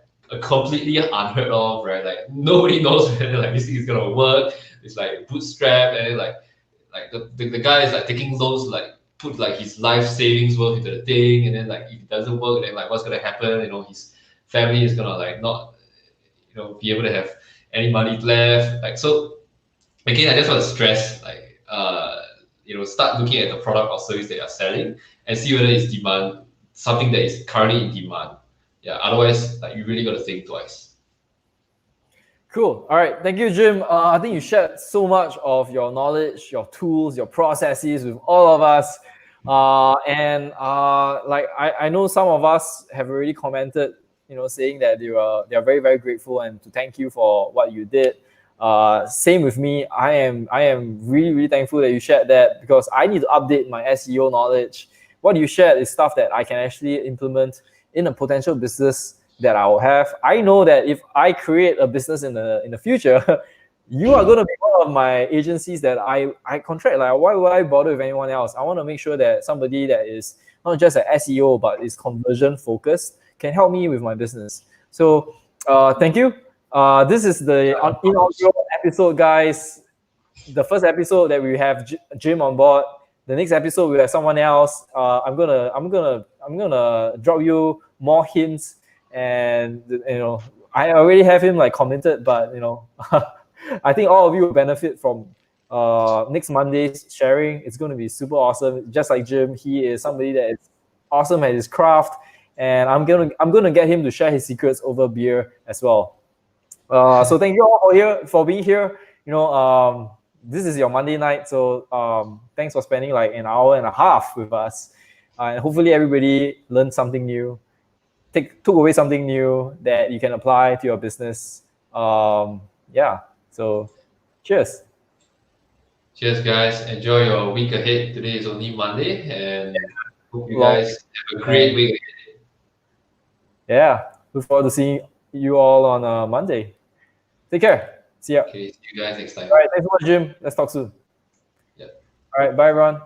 completely unheard of, right? Like nobody knows whether like this thing is gonna work. It's like bootstrap, and then like the guy is like taking loans, like put like his life savings worth into the thing, and then like if it doesn't work, then like what's gonna happen? His family is gonna like not be able to have any money left. Like so again, I just want to stress like start looking at the product or service that you're selling and see whether it's something that is currently in demand. Yeah, otherwise like you really got to think twice. cool. All right. Thank you, Jim. I think you shared so much of your knowledge, your tools, your processes with all of us. Like I know some of us have already commented, saying that they are very, very grateful and to thank you for what you did. Same with me. I am really, really thankful that you shared that because I need to update my SEO knowledge. What you shared is stuff that I can actually implement in a potential business that I will have. I know that if I create a business in the future, you are going to be one of my agencies that I contract. Like, why would I bother with anyone else? I want to make sure that somebody that is not just an SEO but is conversion focused can help me with my business. So thank you. This is the inaugural episode, guys. The first episode that we have Jim on board. The next episode we have someone else. I'm gonna drop you more hints, and I already have him like commented, but I think all of you will benefit from next Monday's sharing. It's going to be super awesome. Just like Jim, he is somebody that is awesome at his craft, and I'm gonna get him to share his secrets over beer as well. So thank you all for being here. This is your Monday night, so thanks for spending like an hour and a half with us. And hopefully everybody learned something new, took away something new that you can apply to your business. Yeah, so cheers. Cheers, guys. Enjoy your week ahead. Today is only Monday, and hope you guys have a great week ahead. Yeah, look forward to seeing you all on Monday. Take care. See ya. Okay, see you guys next time. All right, thanks so much, Jim. Let's talk soon. Yeah. All right, bye, everyone.